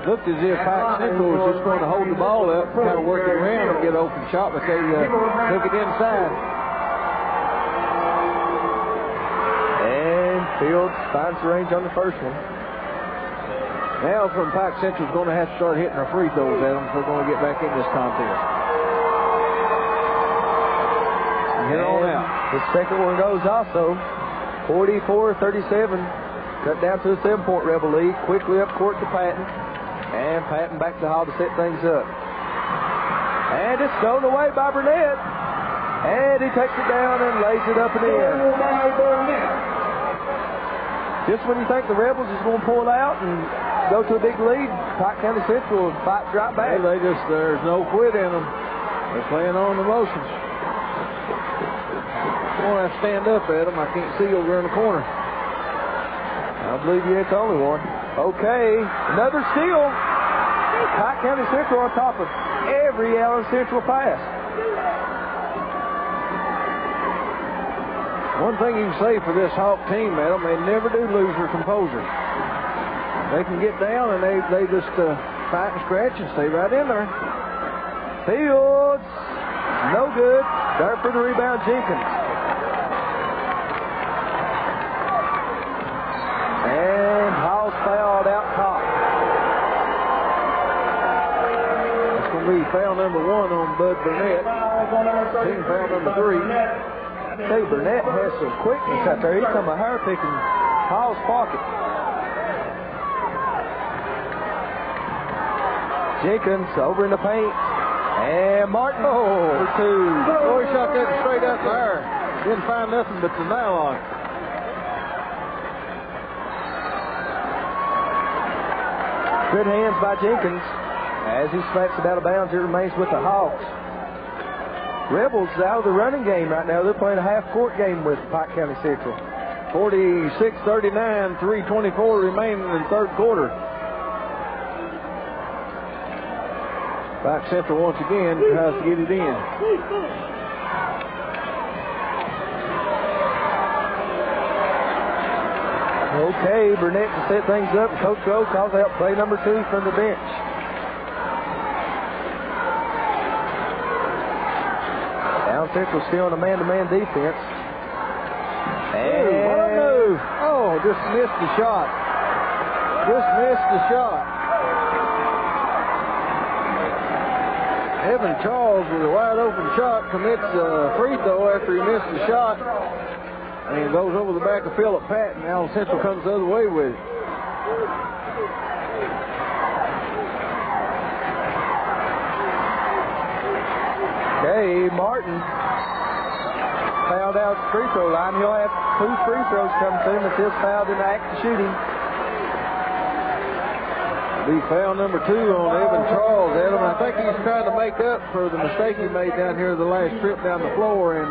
Looked as if Pike Central was just going to hold the ball up, kind of work it around and get an open shot, but they took it inside. And Fields finds the range on the first one. Now from Pike Central's going to have to start hitting their free throws at them if they're going to get back in this contest. Get on out. The second one goes also. 44-37. Cut down to a 7-point Rebel lead. Quickly up court to Patton. And Patton back to Hall to set things up. And it's stolen away by Burnett. And he takes it down and lays it up and in. Just when you think the Rebels is going to pull out and go to a big lead, Pike County Central fights right back. Hey, there's no quit in them. They're playing on the motions. I want to stand up at them. I can't see over in the corner. I believe you ain't the only one. Okay, another steal. Pike County Central on top of every Allen Central pass. One thing you can say for this Hawk team, Adam, they never do lose their composure. They can get down and they just fight and scratch and stay right in there. Fields, no good. There for the rebound, Jenkins. And Hall's fouled out top. That's going to be foul number 1 on Bud Burnett. Team foul number 3. Hey, Burnett has some quickness out there. He's coming hair picking Hall's pocket. Jenkins over in the paint. And Martin for 2. Boy, shot that straight up there. Didn't find nothing but the nylon. Good hands by Jenkins. As he smacks it out of bounds, it remains with the Hawks. Rebels out of the running game right now. They're playing a half-court game with Pike County Central. 46-39, 3:24 remaining in the third quarter. Pike Central once again tries to get it in. Okay, Burnett to set things up. Coach Rowe calls out play number 2 from the bench. Allen Central still in a man-to-man defense. And what a move. Oh, just missed the shot. Just missed the shot. Evan Charles with a wide open shot commits a free throw after he missed the shot. And goes over the back of Philip Patton. Allen Central comes the other way with it. Okay, Martin fouled out the free throw line. He'll have 2 free throws coming to him if he's fouled in the act of shooting. Be foul number 2 on Evan Charles, Adam. I think he's trying to make up for the mistake he made down here the last trip down the floor and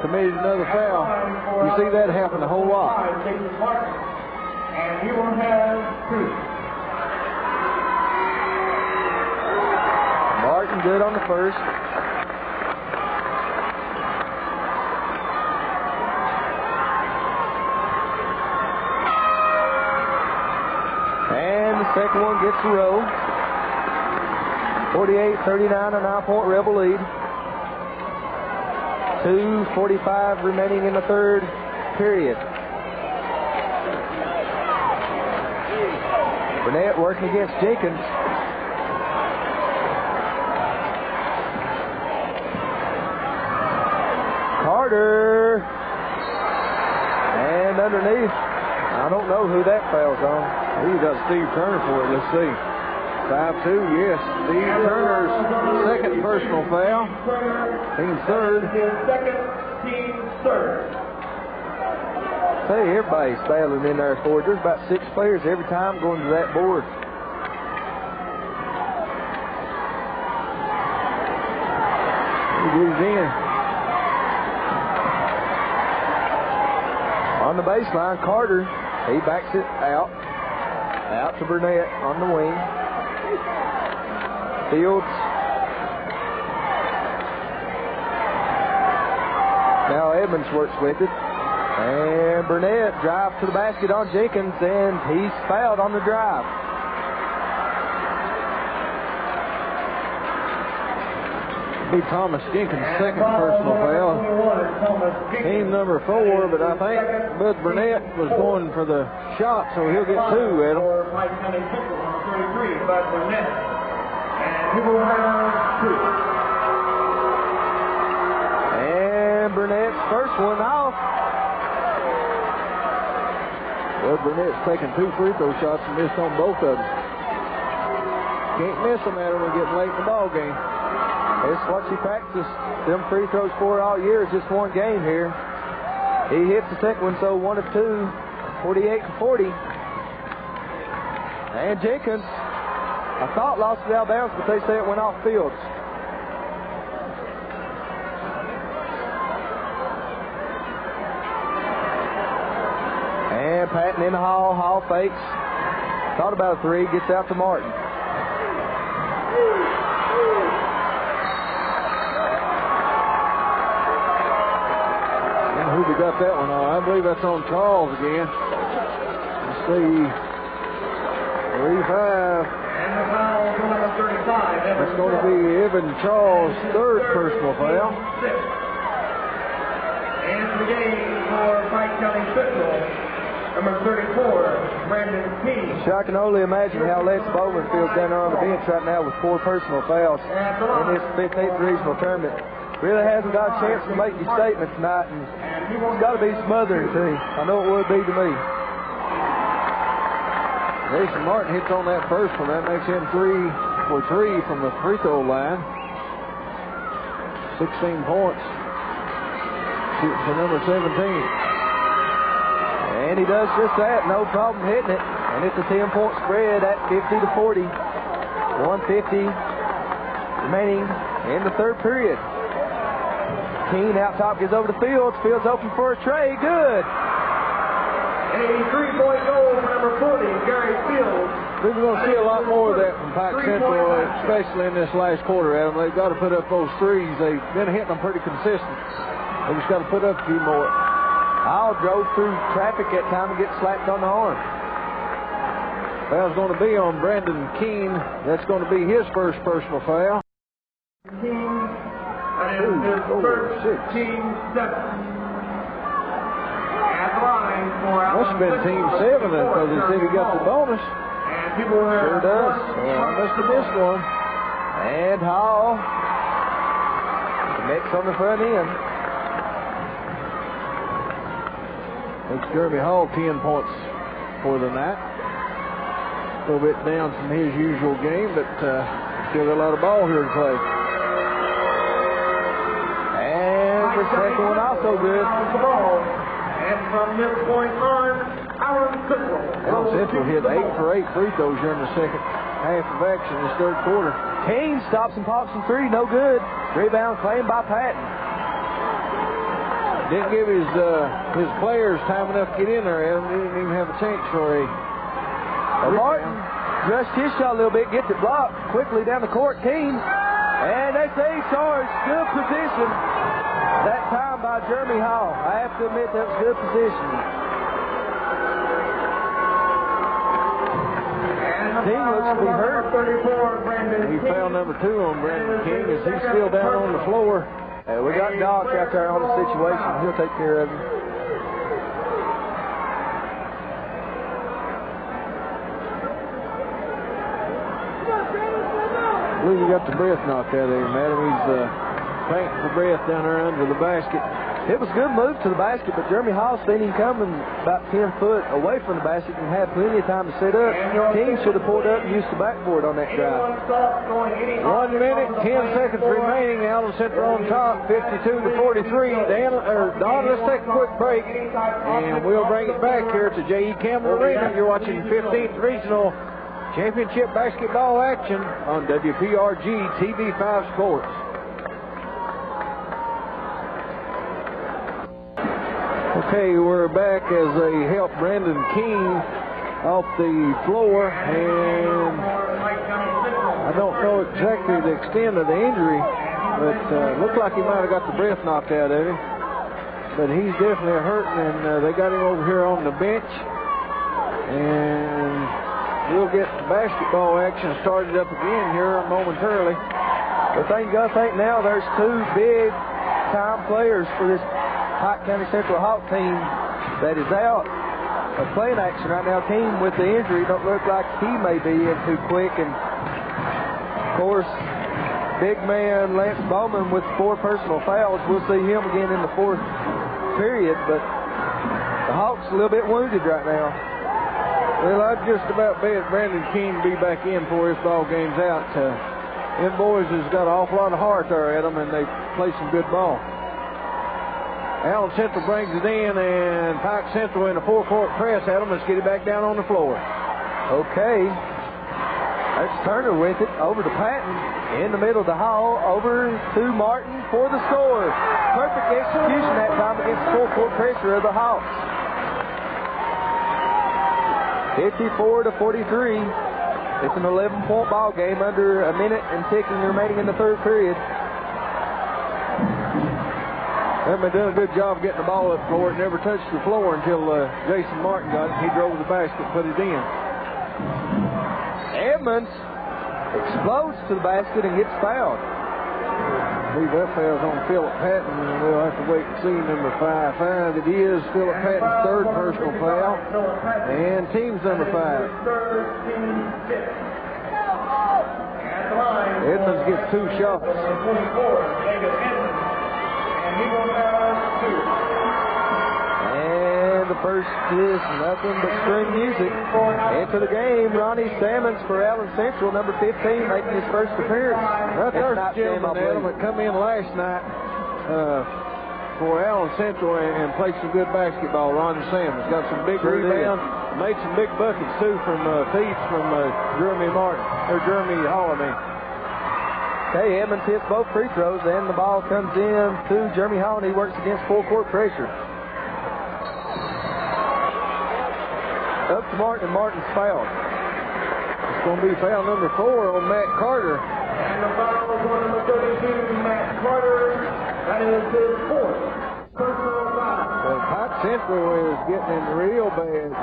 committed another foul. You see that happen a whole lot. And he will have 2. Martin good on the first. And the second one gets a roll. 48-39, a 9-point Rebel lead. 2:45 remaining in the third period. Burnett working against Jenkins. Carter. And underneath. I don't know who that foul's on. He's got Steve Turner for it. Let's see. 5-2, yes. Steve Turner's second personal foul. Team's third. Second, team's third. Hey, everybody's fouling in there for it. There's about 6 players every time going to that board. He goes in. On the baseline, Carter, he backs it out. Out to Burnett on the wing. Fields. Now Edmonds works with it. And Burnett drives to the basket on Jenkins, and he's fouled on the drive. Be Thomas Jenkins' second personal foul. Team number 4, but I think Bud Burnett was going for the shot, so he'll get 2, Adam. Pike County Central, number 33, Bud Burnett. And he will have 2. And Burnett's first one off. Bud Burnett's taking 2 free throw shots and missed on both of them. Can't miss them, Adam. We're getting late in the ball game. It's what she practiced them free throws for all year. It's just one game here. He hits the second one, so 1 of 2, 48-40. And Jenkins, I thought lost it out of bounds, but they say it went off Fields. And Patton in the hall. Hall fakes. Thought about a 3, gets out to Martin. Who got that one on? I believe that's on Charles again. Let's see. 3-5. And the foul on number 35. That's going to be Evan Charles' third personal foul. And the game for Pike County Central, number 34, Brandon King. So I can only imagine how Les Bowman feels down there on the bench right now with 4 personal fouls in this 15th regional tournament. Really hasn't got a chance to make his statement tonight, and it's got to be smothering to him. I know it would be to me. Jason Martin hits on that first one. That makes him 3 for 3 from the free throw line. 16 points. Shooting for number 17. And he does just that. No problem hitting it. And it's a 10-point spread at 50-40. 150 remaining in the third period. Keene out top gives over to Fields. Fields open for a tray. Good. A 3-point goal for number 40, Gary Fields. We're going to see a lot more of that from Pike Central, especially in this last quarter, Adam. They've got to put up those threes. They've been hitting them pretty consistent. They just got to put up a few more. Hall drove through traffic at time and get slapped on the arm. Foul's going to be on Brandon Keene. That's going to be his first personal foul. Keene, that is his first, team 7. At the line for Must have been team 7 because he said he got the bonus. And people Sure does. I must have missed one. And Hall. The mix on the front end. It's Jeremy Hall, 10 points for the night. A little bit down from his usual game, but still got a lot of ball here to play. Second one also good. And from this point on, Allen Central. Allen Central hit 8 for 8 free throws during the second half of action this third quarter. King stops and pops from three, no good. Rebound claimed by Patton. Didn't give his players time enough to get in there. Adam didn't even have a chance for a Martin rushed his shot a little bit, gets it blocked quickly down the court. King, and they say charge. Good position that time by Jeremy Hall. I have to admit that was good position. King looks to be hurt. He foul number 2 on Brandon King as he's still down on the floor. We got Doc out there on the situation. He'll take care of him. I believe he got the breath knocked out of him, Adam. He's fighting for breath down there under the basket. It was a good move to the basket, but Jeremy Hall seen him coming about 10 foot away from the basket and had plenty of time to set up. King should have pulled up and used the backboard on that drive. 1 minute, 10 seconds remaining. Allen Central on top, 52-43. Don, let's take a quick break, and we'll bring it back here to J.E. Campbell Arena. You're watching 15th Regional Championship Basketball action on WPRG TV5 Sports. Okay, we're back as they help Brandon King off the floor, and I don't know exactly the extent of the injury, but looked like he might have got the breath knocked out of him. But he's definitely hurting, and they got him over here on the bench, and we'll get the basketball action started up again here momentarily. The thing you got to think now, there's two big time players for this Pike County Central Hawk team that is out of playing action right now. King with the injury don't look like he may be in too quick, and of course big man Lance Bowman with 4 personal fouls. We'll see him again in the fourth period, but the Hawks a little bit wounded right now. Well, I'd just about bet Brandon King be back in before this ball game's out. Them boys has got an awful lot of heart there at them, and they play some good ball. Allen Central brings it in, and Pike Central in a 4-court press at them. Let's get it back down on the floor. Okay. That's Turner with it. Over to Patton. In the middle of the hall. Over to Martin for the score. Perfect execution that time against the full-court pressure of the Hawks. 54-43. It's an 11-point ball game under a minute and ticking remaining in the third period. They've been doing a good job getting the ball up the floor. It never touched the floor until Jason Martin got it. He drove the basket and put it in. Edmonds explodes to the basket and gets fouled. I believe that foul's on Philip Patton, and we'll have to wait and see. Number 5. It is Philip Patton's third personal foul, and team's number 5. Edmonds gets 2 shots. And the first is nothing but string music. Into the game, Ronnie Sammons for Allen Central, number 15, making his first appearance. There's a gentleman, Adam, that come in last night for Allen Central and played some good basketball. Ronnie Sammons got some big rebounds, made some big buckets too from feeds from Jeremy Hall. Okay, Edmonds hits both free throws, and the ball comes in to Jeremy Hall, and he works against full-court pressure. Up to Martin, and Martin's fouled. It's going to be foul number 4 on Matt Carter. And the foul is on number 32, Matt Carter. That is his 4th personal foul. So Pike Central is getting in real bad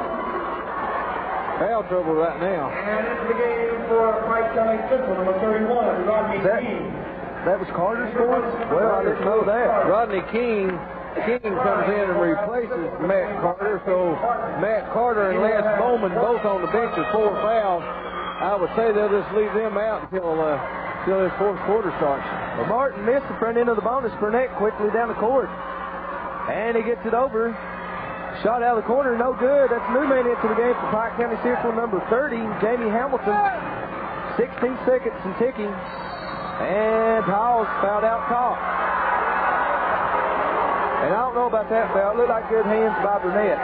foul trouble right now. And into the game for Pike County Central, number 31, Rodney King. That was Carter's score? Well, I didn't know that. Rodney King comes in and replaces Matt Carter, so Matt Carter and Lance Bowman both on the bench with 4 fouls. I would say they'll just leave them out until this fourth quarter starts. Well, Martin missed the front end of the bonus. Burnett quickly down the court. And he gets it over. Shot out of the corner, no good. That's a new man into the game for Pike County Central, number 30, Jamie Hamilton. 16 seconds and ticking. And Hall's fouled out top. And I don't know about that foul. It looked like good hands by Burnett.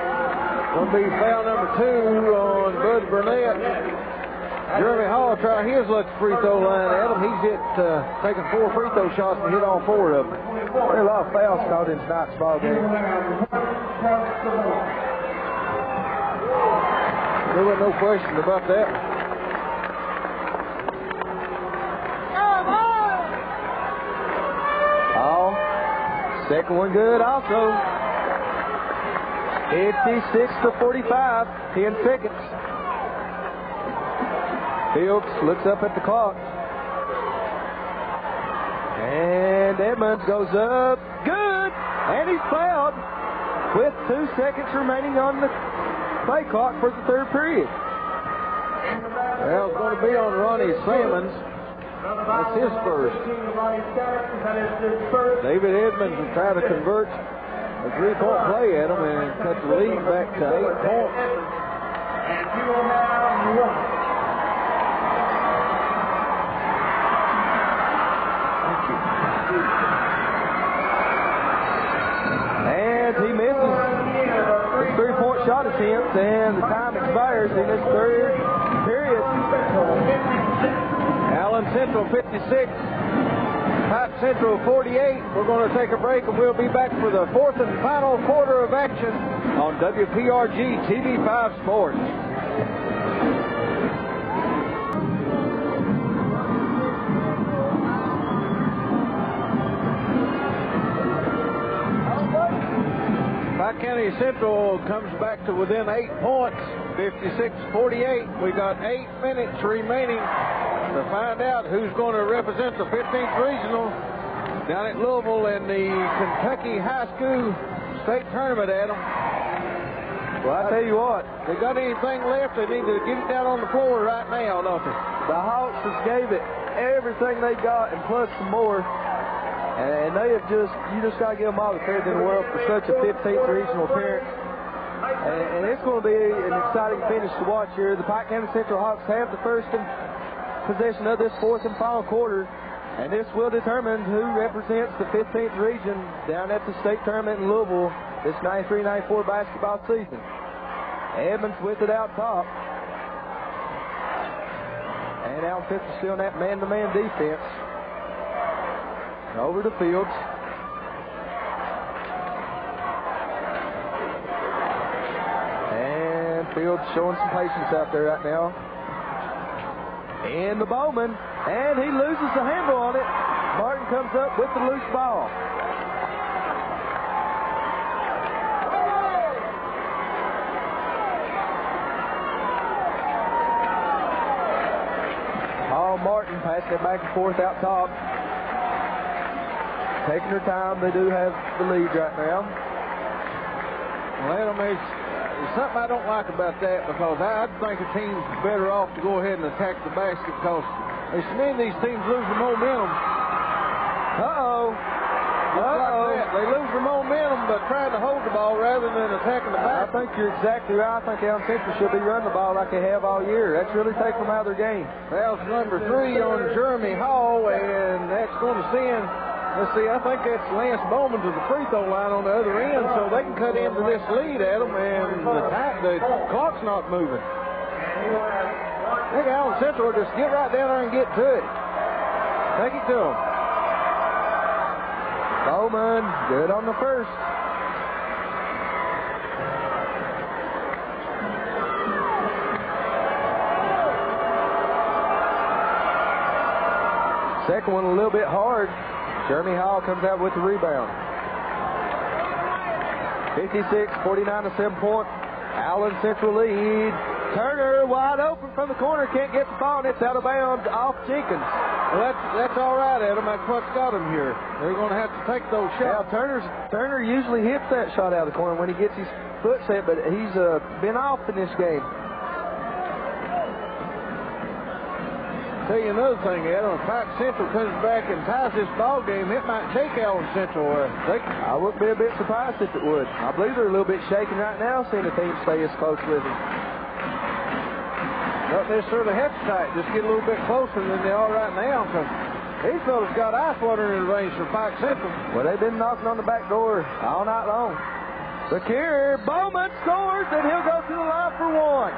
Going to be foul number 2 on Bud Burnett. Jeremy Hall tried his lucky free throw line, Adam. He's taken 4 free throw shots and hit all 4 of them. There are a lot of fouls called in tonight's ball game. There was no question about that. Hall, second one good also. 56-45, 10 seconds. Fields looks up at the clock. And Edmonds goes up. Good! And he's fouled with 2 seconds remaining on the play clock for the third period. Well, it's going to be on Ronnie Sammons. That's his first. David Edmonds will try to convert a 3-point play at him and cut the lead back to 8 points. And he misses his 3-point shot attempt, and the time expires in this third period. Allen Central 56, Pike Central 48. We're going to take a break, and we'll be back for the 4th and final quarter of action on WPRG TV5 Sports. Pike County Central comes back to within 8 points, 56-48. We got 8 minutes remaining to find out who's going to represent the 15th Regional down at Louisville in the Kentucky High School State Tournament, Adam. Well, I tell you what, They got anything left? They need to get it down on the floor right now, don't they? the Hawks just gave it everything they got and plus some more. And they have you just got to give them all the credit in the world for such a 15th regional appearance. And it's going to be an exciting finish to watch here. The Pike County Central Hawks have the first possession of this 4th and final quarter. And this will determine who represents the 15th region down at the state tournament in Louisville this 93-94 basketball season. Edmonds with it out top. And Allen Central still in that man-to-man defense. Over to Fields. And Fields showing some patience out there right now. And the Bowman. And he loses the handle on it. Martin comes up with the loose ball. Paul Martin passing it back and forth out top. Taking their time. They do have the lead right now. Well, Adam, there's something I don't like about that because I think a team's better off to go ahead and attack the basket because there's many of these teams losing momentum. They lose their momentum by trying to hold the ball rather than attacking the I basket. think you're exactly right. I think Allen Central should be running the ball like they have all year. That's really taking them out of their game. Foul's number 3 on Jeremy Hall, and that's going to send. Let's see, I think that's Lance Bowman to the free throw line on the other end, so they can cut into this lead, Adam, and the clock's not moving. I think Allen Central will just get right down there and get to it. Take it to them. Bowman, good on the first. Second one a little bit hard. Jeremy Hall comes out with the rebound. 56-49 to 7 point. Allen Central lead. Turner wide open from the corner. Can't get the ball, and it's out of bounds off Jenkins. Well, that's all right, Adam. That's what's got him here. They're going to have to take those Now, shots. Turner usually hits that shot out of the corner when he gets his foot set, but he's been off in this game. Tell you another thing, Adam. If Pike Central comes back and ties this ball game, it might take Allen Central. I wouldn't be a bit surprised if it would. I believe they're a little bit shaken right now, seeing the team stay as close with him. Not necessarily have to tight. Just get a little bit closer than they are right now. Cause These fellas got ice water in the range for Pike Central. Well, they've been knocking on the back door all night long. Look here, Bowman scores, and he'll go to the line for one.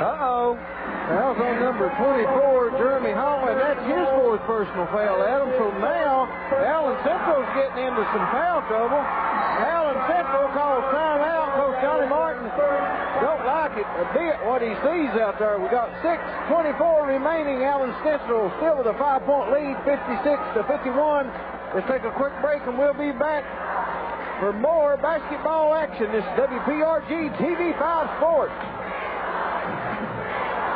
Uh-oh. That was on number 24, Jeremy Hall, and that's his fourth personal foul, Adam. So now, Allen Central's getting into some foul trouble. Allen Central calls timeout. Coach Johnny Martin don't like it a bit what he sees out there. We got 6:24 remaining. Allen Central still with a 5-point lead, 56-51. Let's take a quick break, and we'll be back for more basketball action. This is WPRG TV5 Sports.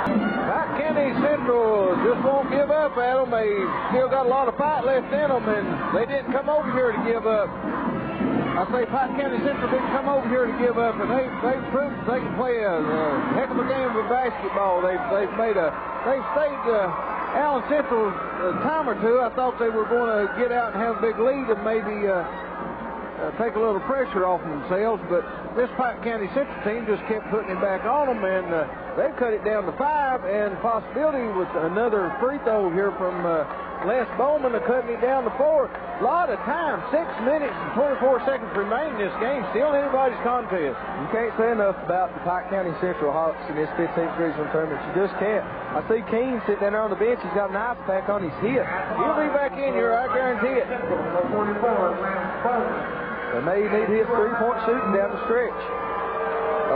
Pike County Central just won't give up, Adam. They still got a lot of fight left in them, and they didn't come over here to give up. I say Pike County Central didn't come over here to give up, and they've proved they can play a heck of a game of basketball. They've stayed Allen Central a time or two. I thought they were going to get out and have a big lead and maybe take a little pressure off themselves, but this Pike County Central team just kept putting it back on them, and they've cut it down to 5, and possibility with another free throw here from Les Bowman to cutting it down to 4. A lot of time, 6 minutes and 24 seconds remaining in this game. Still anybody's contest. You can't say enough about the Pike County Central Hawks in this 15th regional tournament. You just can't. I see Keene sitting down there on the bench. He's got an ice pack on his hip. He'll be back in here, I guarantee it. They may need his three-point shooting down the stretch.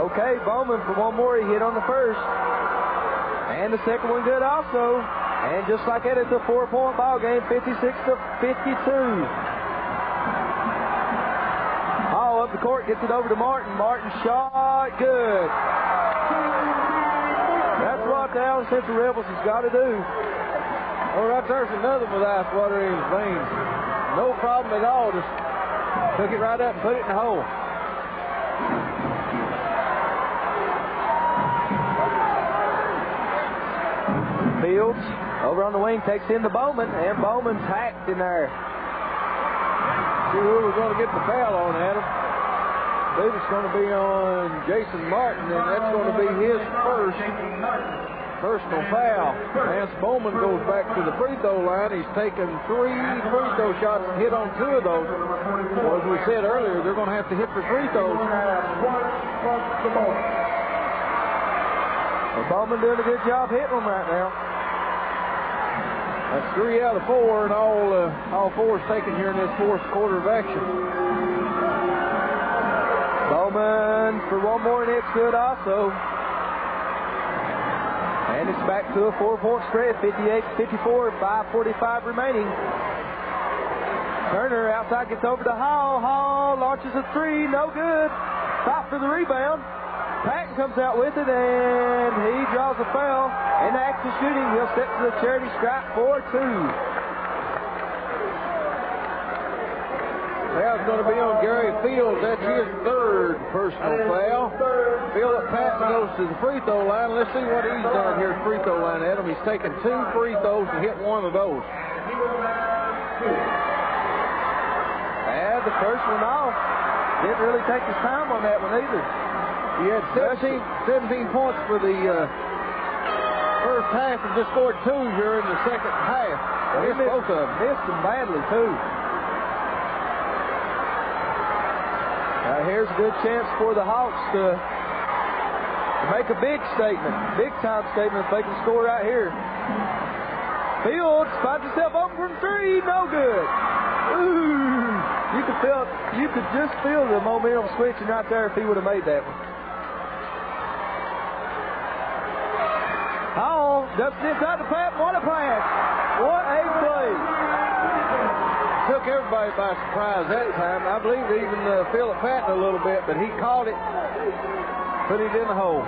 Okay, Bowman for one more. He hit on the first. And the second one good also. And just like that, it's a 4-point ball game, 56-52. Hall up the court, gets it over to Martin. Martin shot, good. That's what the Allen Central Rebels has got to do. Oh, right there's another with ice water in his veins. No problem at all. Just took it right up and put it in the hole. Fields over on the wing takes in the Bowman, and Bowman's hacked in there. See who we're going to get the foul on, Adam. I believe it's going to be on Jason Martin, and that's going to be his first personal foul. Lance Bowman goes back to the free throw line. He's taken 3 free throw shots and hit on 2 of those. Well, as we said earlier, they're going to have to hit for free throws. Well, Bowman doing a good job hitting them right now. That's 3 out of 4, and all 4 is taken here in this fourth quarter of action. Bowman for one more, and it's good also. And it's back to a 4-point spread, 58-54, 5:45 remaining. Turner outside gets over to Hall. Hall launches a 3, no good. Stop for the rebound. Patton comes out with it, and he draws a foul. And after shooting, he'll step to the charity stripe for 2. Foul's going to be on Gary Fields. That's his 3rd personal foul. Philip Patton goes to the free throw line. Let's see what he's done here at the free throw line, Adam. He's taken 2 free throws and hit 1 of those. And the first one off. Didn't really take his time on that one either. He had 17 points for the first half and just scored 2 here in the second half. He missed them badly, too. Here's a good chance for the Hawks to make a big statement, big-time statement if they can score right here. Fields finds himself open from 3, no good. Ooh, you could just feel the momentum switching right there if he would have made that one. Hall dumps it inside the pass. What a pass. What a play. Took everybody by surprise that time. I believe even Philip Patton a little bit, but he caught it, put it in the hole.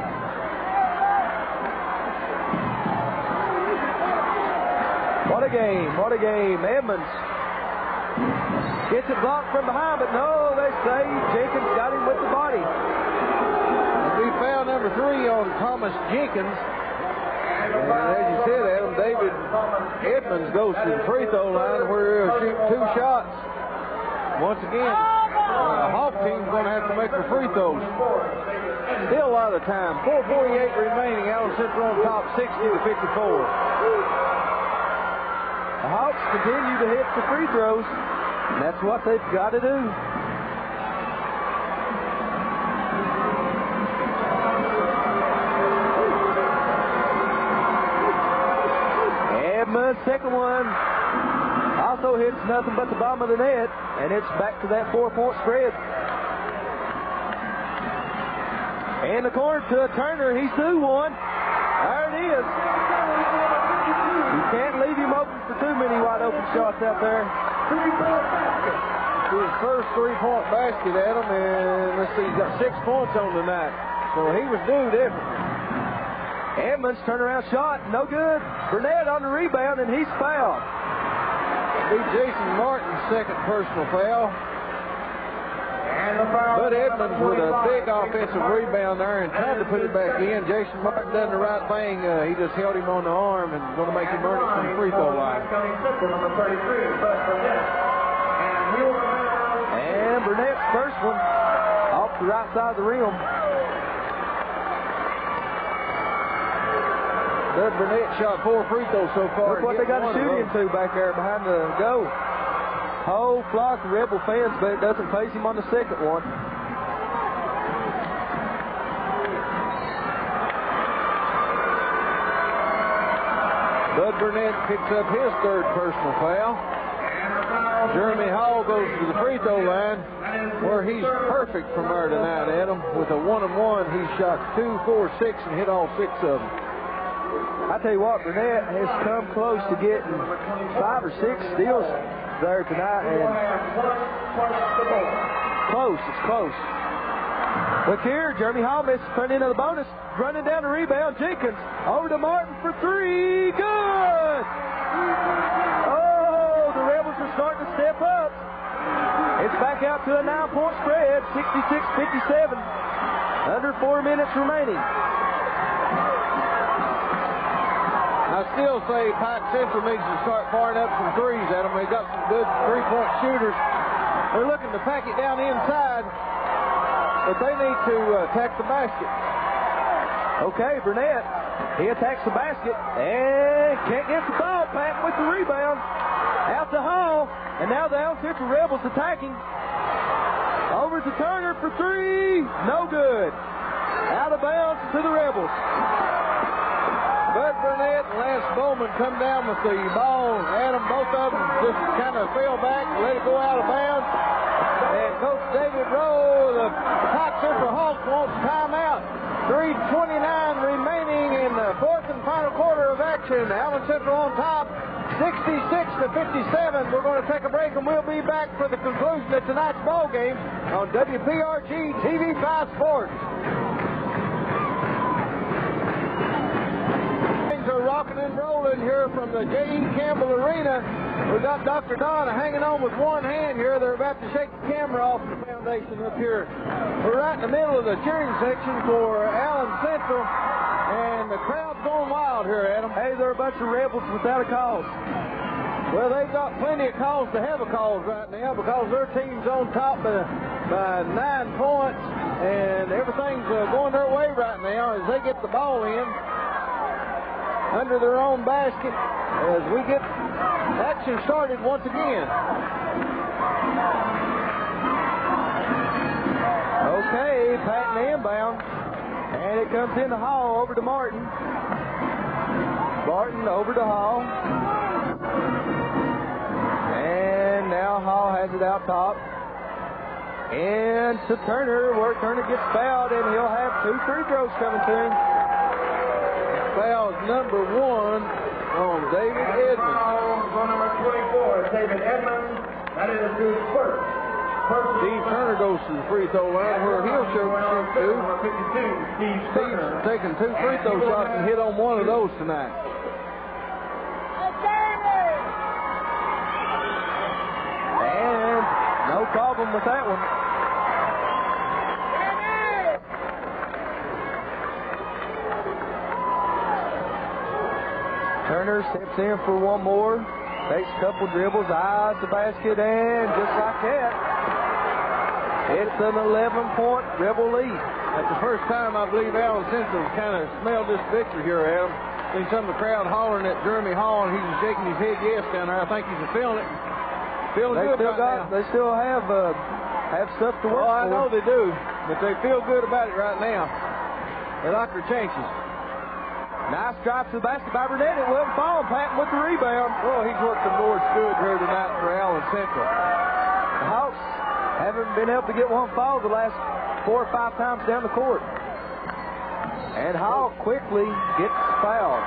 What a game, what a game. Edmonds gets it blocked from behind, but no, they say Jenkins got him with the body. We found number 3 on Thomas Jenkins. And as you said, Adam, David Edmonds goes to the free throw line where he'll shoot 2 shots. Once again, the Hawk team's going to have to make the free throws. Still a lot of time. 4:48 remaining. Allen Central on top, 60-54. The Hawks continue to hit the free throws, and that's what they've got to do. Edmonds, second one, also hits nothing but the bottom of the net, and it's back to that 4-point spread. In the corner to Turner, he's through one. There it is. You can't leave him open for too many wide open shots out there. His first 3-point basket, Adam, and let's see, he's got 6 points on the night. So he was due definitely. Edmonds turnaround shot, no good. Burnett on the rebound, and he's fouled. Be Jason Martin's second personal foul. But Edmonds with a big offensive rebound there and tried to put it back in. Jason Martin done the right thing. He just held him on the arm and going to make him earn it from the free throw line. And Burnett's first one off the right side of the rim. Bud Burnett shot 4 free throws so far. Look what they got to shoot into back there behind the goal. Whole flock of Rebel fans, but it doesn't face him on the second one. Bud Burnett picks up his third personal foul. Jeremy Hall goes to the free throw line, where he's perfect from there tonight, Adam. With a 1-and-1, he shot 2, 4, 6, and hit all 6 of them. I tell you what, Burnett has come close to getting 5 or 6 steals there tonight, and close, it's close. Look here, Jeremy Hall misses, turned into the bonus, running down the rebound. Jenkins over to Martin for 3, good! Oh, the Rebels are starting to step up. It's back out to a 9-point spread, 66-57, under 4 minutes remaining. I still say Pike Central needs to start firing up some threes at them. They've got some good 3-point shooters. They're looking to pack it down inside, but they need to attack the basket. Okay, Burnett, he attacks the basket and can't get the ball. Patton with the rebound. Out to Hall, and now the Allen Central Rebels attacking. Over to Turner for 3, no good. Out of bounds to the Rebels. Bud Burnett and Lance Bowman come down with the ball. Adam, both of them just kind of fell back and let it go out of bounds. And Coach David Rowe, the Pike Central Hawks, wants timeout. 3:29 remaining in the fourth and final quarter of action. Allen Central on top, 66-57. We're going to take a break and we'll be back for the conclusion of tonight's ball game on WPRG TV5 Sports. Rocking and rolling here from the J.E. Campbell Arena. We got Dr. Don hanging on with one hand here. They're about to shake the camera off the foundation up here. We're right in the middle of the cheering section for Allen Central, and the crowd's going wild here, Adam. Hey, they're a bunch of Rebels without a cause. Well, they've got plenty of cause to have a cause right now because their team's on top by 9 points, and everything's going their way right now as they get the ball in under their own basket as we get action started once again. Okay, Patton inbound, and it comes in the Hall over to Martin. Martin over to Hall. And now Hall has it out top. And to Turner, where Turner gets fouled, and he'll have 2 free throws coming to him. Foul number 1 on David Edmonds. On number 24, David Edmonds. That is his first. Steve Turner goes to the free throw line where he'll shoot to. Number 52, Steve Turner. Steve's taking 2 free throw shots and hit on one of those tonight. And no problem with that one. Turner steps in for one more. Takes a couple dribbles, eyes the basket, and just like that, it's an 11-point Rebel lead. That's the first time I believe Allen Central kind of smelled this victory here, Adam. Seen some of the crowd hollering at Jeremy Hall, and he's shaking his head yes down there. I think he's feeling it. Feeling good right now. They still have stuff to work for. I know they do, but they feel good about it right now. They like their chances. Nice drive to the basket by Burnett. It wasn't falling. Patton with the rebound. Well, he's worked the boards good here tonight for Allen Central. The Hawks haven't been able to get one foul the last 4 or 5 times down the court. And Hall quickly gets fouled.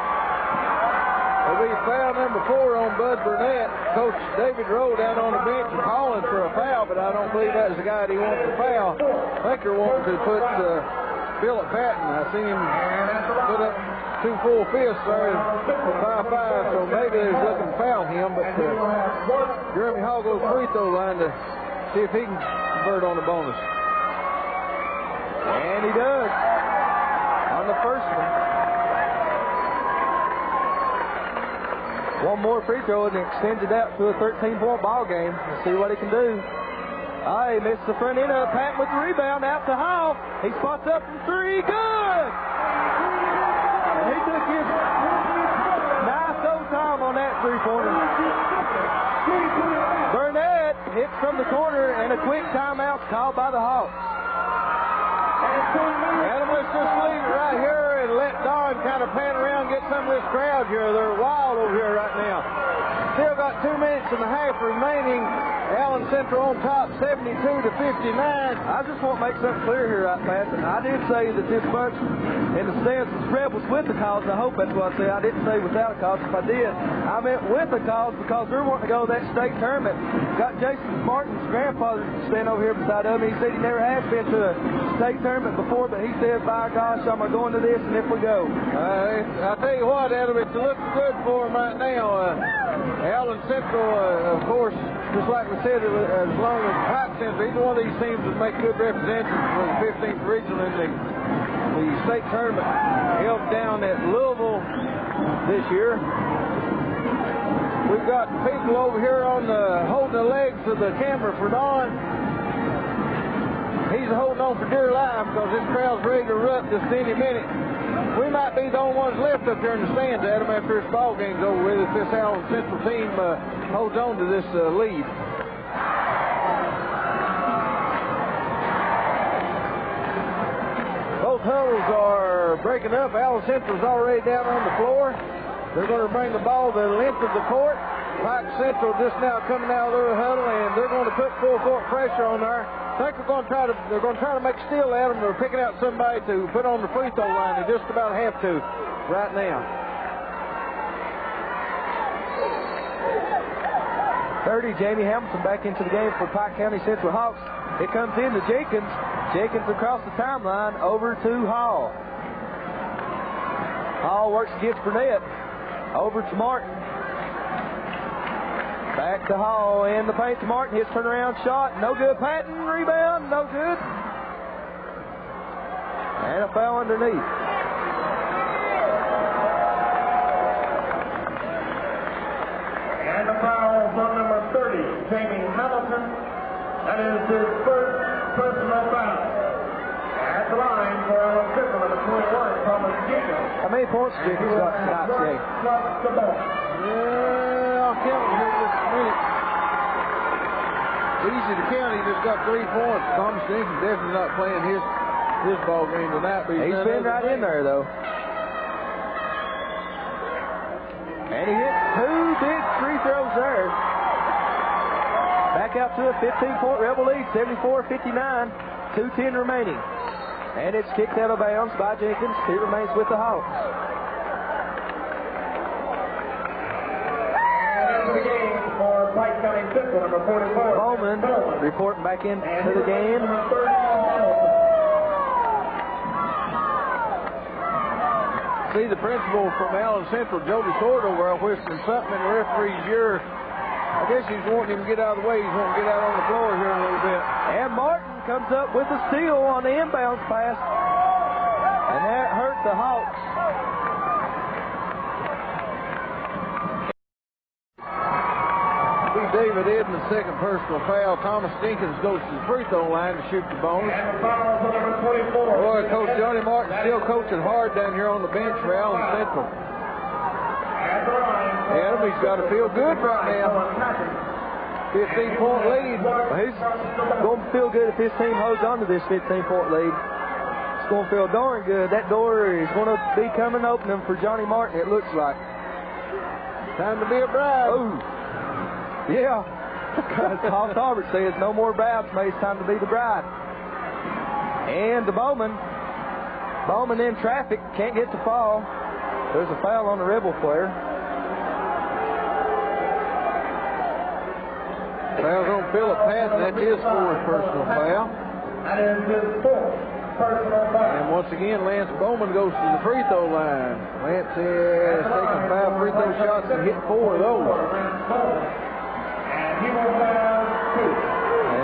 It'll be foul number 4 on Bud Burnett. Coach David Rowe down on the bench is calling for a foul, but I don't believe that's the guy that he wants to foul. I think they're wanting to put Philip Patton. I seen him put up 2 full fists there, 5-5, so maybe they're looking to foul him, but Jeremy Hall goes free throw line to see if he can convert on the bonus. And he does on the first one. One more free throw and extends it out to a 13-point ball game. Let's see what he can do. Oh, he missed the front end of Patton with the rebound out to Hall. He spots up from 3. Good! He took his nice old time on that three-pointer. Burnett hits from the corner, and a quick timeout called by the Hawks. Adam, let's just leave it right here and let Don kind of pan around and get some of this crowd here. They're wild over here right now. Still got 2 minutes and a half remaining. Allen Central on top, 72-59. I just want to make something clear here, right, Pat. I did say that this bunch in the stands was rebels with the cause. I hope that's what I said. I didn't say without a cause. If I did, I meant with a cause because they're wanting to go to that state tournament. Got Jason Martin's grandfather standing over here beside of me. He said he never has been to a state tournament before, but he said, by gosh, I'm going to this, and if we go. I'll tell you what, Adam, it's looking good for him right now. Allen Central, of course, just like we said, as long as Pike Central, either one of these teams would make good representatives for the 15th regional in the state tournament held down at Louisville this year. We've got people over here on holding the legs of the camera for Don. He's holding on for dear life because this crowd's ready to erupt just any minute. We might be the only ones left up here in the stands, Adam, after this ball game's over with, if this Allen Central team holds on to this lead. Both huddles are breaking up. Allen Central's already down on the floor. They're going to bring the ball to the length of the court. Pike Central just now coming out of their huddle, and they're going to put full court pressure on there. I think they're going to try to make steal at them. They're picking out somebody to put on the free throw line. They just about have to right now. 30, Jamie Hamilton back into the game for Pike County Central Hawks. It comes in to Jenkins. Jenkins across the timeline over to Hall. Hall works against Burnett. Over to Martin. Back to Hall in the paint to Martin. His turnaround shot. No good. Patton. Rebound. No good. And a foul underneath. And a foul on number 30, Jamie Hamilton. That is his first personal foul. At the line for Allen Central, number 21, Thomas Jenkins. How many points Jenkins got tonight, Jay? Yeah, I'll count here in just a minute. Easy to count. He just got 3 points. Thomas Jenkins definitely not playing his ball game tonight. But he's been right in there, though. And he hit 2 big free throws there. Back out to a 15-point Rebel lead, 74-59, 2:10 remaining. And it's kicked out of bounds by Jenkins. He remains with the Hawks. The game for Pike County Central, number 44. Bowman reporting back into the game. See the principal from Allen Central, Jody Sordo, whispering something in the referee's ear. I guess he's wanting him to get out of the way. He's wanting to get out on the floor here in a little bit. And Martin comes up with a steal on the inbounds pass. And that hurt the Hawks. David Edmonds' second personal foul. Thomas Jenkins goes to the free throw line to shoot the bonus. Boy, Coach Johnny Martin still coaching hard down here on the bench for Allen Central. Adam, he's got to feel good right now. 15-point lead. He's going to feel good if his team holds on to this 15-point lead. It's going to feel darn good. That door is going to be coming opening for Johnny Martin, it looks like. Time to be a bride. Oh, yeah. Paul Talbert says no more bridesmaids. It's time to be the bride. And the Bowman in traffic, can't get to fall. There's a foul on the Rebel player. Foul's on Philip Patton. That's his fourth personal foul. And once again, Lance Bowman goes to the free throw line. Lance has taken 5 free throw shots and hit 4 of those.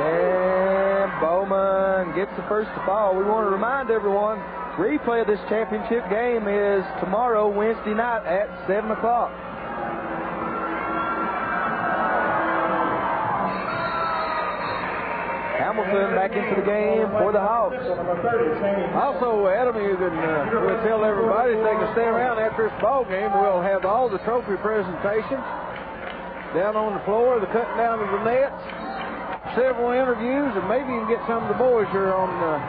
And Bowman gets the first to fall. We want to remind everyone, replay of this championship game is tomorrow, Wednesday night at 7 o'clock. Hamilton back into the game for the Hawks. Also, Adam, you can we'll tell everybody if they can stay around after this ball game. We'll have all the trophy presentations down on the floor, the cutting down of the nets, several interviews, and maybe you can get some of the boys here on to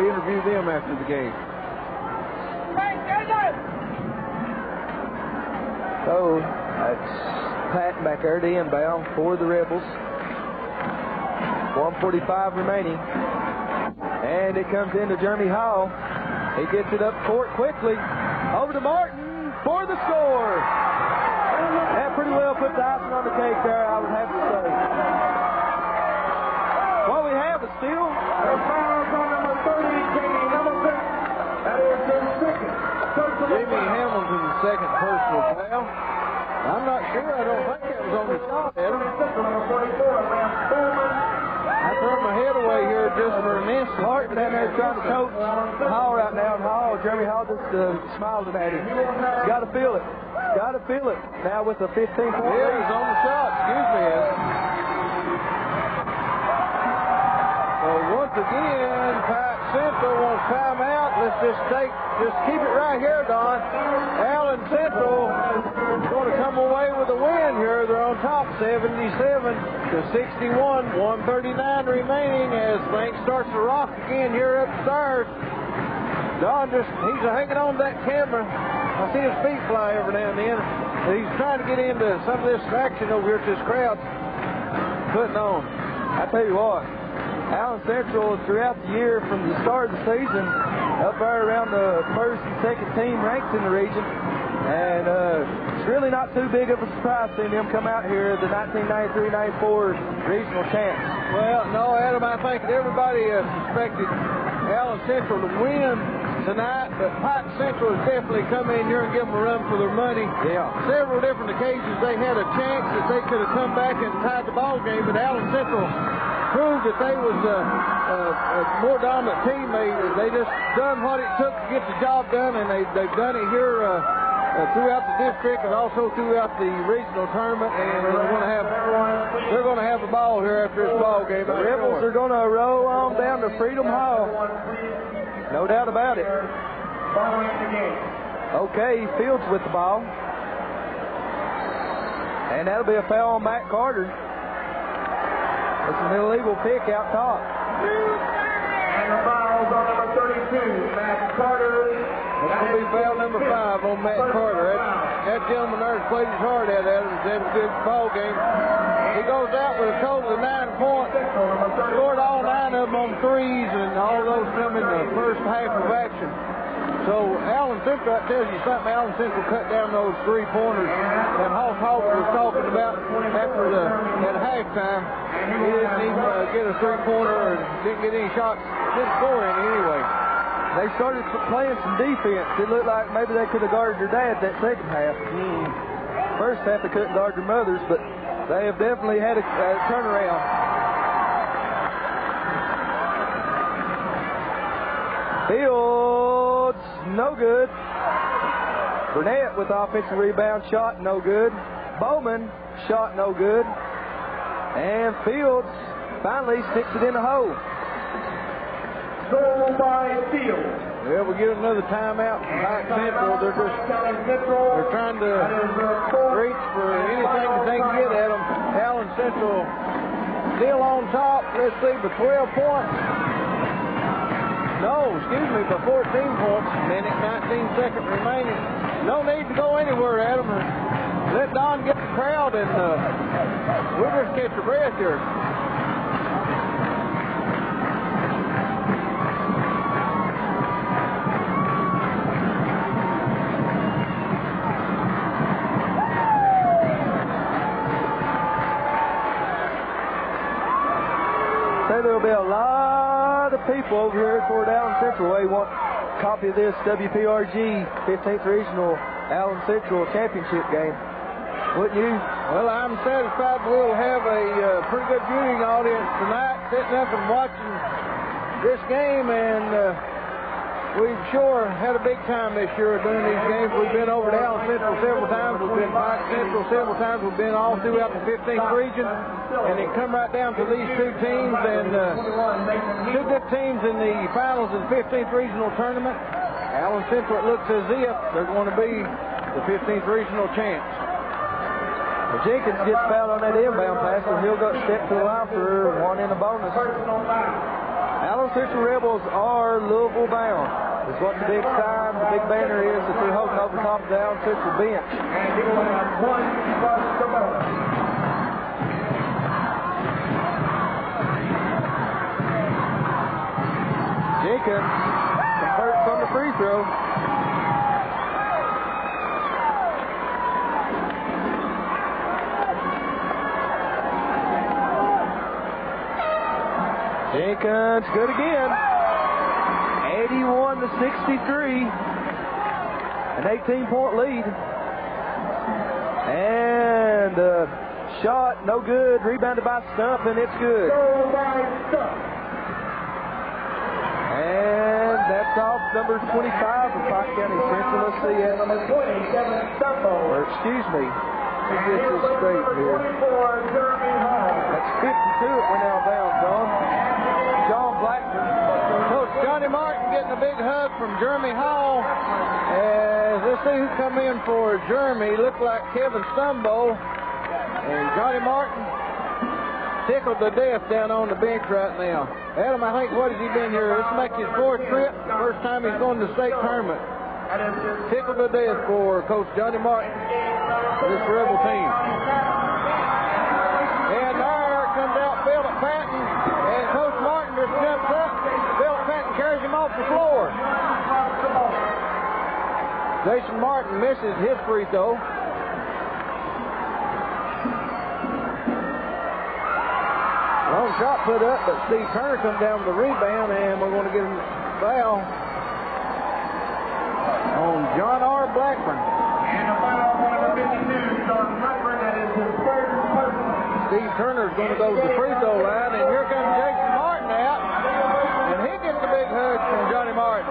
interview them after the game. So that's Pat back there to inbound for the Rebels. 1:45 remaining. And it comes into Jeremy Hall. He gets it up court quickly. Over to Martin for the score. That pretty well put the icing on the cake there, I would have to say. What we have is still number 30, Jamie Hamilton. That is the second. Jamie Hamilton's second personal foul. I'm not sure. I don't think it was on the shot, Adam. I turned my head away here just for an instant. Martin down there trying to coach Hall right now. And Hall, Jeremy Hall just smiling at him. Got to feel it. Got to feel it. Now with the 15-point lead. Yeah, he's on the shot. Excuse me, Adam. So once again, Pike Central wants timeout. Let's just keep it right here, Don. Allen Central is going to come away with a win here. They're on top, 77-61. 1:39 remaining as things starts to rock again here upstairs. Don he's hanging on that camera. I see his feet fly every now and then. He's trying to get into some of this action over here to this crowd putting on. I tell you what, Allen Central throughout the year from the start of the season up there around the first and second team ranked in the region. And it's really not too big of a surprise seeing them come out here, the 1993-94 regional champs. Well, no, Adam, I think everybody suspected Allen Central to win tonight, but Pike Central has definitely come in here and given them a run for their money. Yeah. Several different occasions they had a chance that they could have come back and tied the ball game, but Allen Central proved that they was a more dominant team. They just done what it took to get the job done, and they've done it here throughout the district and also throughout the regional tournament. And they're going to have a ball here after this ball game. The Rebels are going to roll on down to Freedom Hall. No doubt about it. Okay, Fields with the ball. And that'll be a foul on Matt Carter. It's an illegal pick out top. And the foul's on number 32, Matt Carter. That's going to be foul number 5 on Matt Carter. That gentleman there has played his heart out at it. He's had a good ball game. He goes out with a total of 9 points. Scored all 9 of them on threes, and all those come in the first half of action. So Allen Central, that tells you something. Allen Central cut down those 3-pointers that Hoss Hawker was talking about at halftime. He didn't even get a 3-pointer or didn't get any shots. Didn't score any anyway. They started playing some defense. It looked like maybe they could have guarded their dad that second half. First half they couldn't guard their mothers, but they have definitely had a turnaround. Fields, no good. Burnett with the offensive rebound shot, no good. Bowman, shot no good. And Fields finally sticks it in the hole. Goal by Fields. Well, we get another timeout from Pike Central. They're trying to reach for anything that they can get at them. Allen Central still on top. Let's see, by 12 points. No, excuse me, by 14 points. Minute, 19 seconds remaining. No need to go anywhere, Adam. Let Don get the crowd, and we'll just catch your breath here. There'll be a lot of people over here toward Allen Central. They want a copy of this WPRG 15th Regional Allen Central Championship game. Wouldn't you? Well, I'm satisfied we'll have a pretty good viewing audience tonight sitting up and watching this game, and we've sure had a big time this year doing these games. We've been over to Allen Central several times. We've been Pike Central several times. We've been all throughout the 15th region. And it come right down to these two teams, and two good teams in the finals of the 15th regional tournament. Allen Central, it looks as if they're going to be the 15th regional champs. Well, Jenkins gets fouled on that inbound pass, and he'll go step to the line for one in the bonus. Allen Central Rebels are Louisville bound. That's what the big sign, the big banner is that they're holding over top of the Allen Central bench. And he will have one plus the bonus. Jenkins converts on the free throw. Jenkins, good again. 81-63. An 18-point lead. And shot, no good. Rebounded by Stump, and it's good. And that's off number 25 of Pike County Central. Let's see it. Number 27, Stumpo. Or excuse me. Let me get this straight here. 24, Jeremy Hall. That's 52 it went out of bounds on. John Blackman. Coach Johnny Martin getting a big hug from Jeremy Hall. Let's see who come in for Jeremy. Looked like Kevin Stumbo. And Johnny Martin tickled to death down on the bench right now. Adam, I think, what has he been here? This makes his fourth trip. First time he's going to the state tournament. Tickled to death for Coach Johnny Martin, this Rebel team. And there comes out Philip Patton, and Coach Martin just jumps up. Philip Patton carries him off the floor. Jason Martin misses his free throw. Long shot put up, but Steve Turner comes down with the rebound, and we're going to get him foul on John R. Blackburn. And a foul on number 52, John Blackburn. That is his third personal. Steve Turner's going to go to the free throw line, and here comes Jason Martin out, and he gets a big hug from Johnny Martin.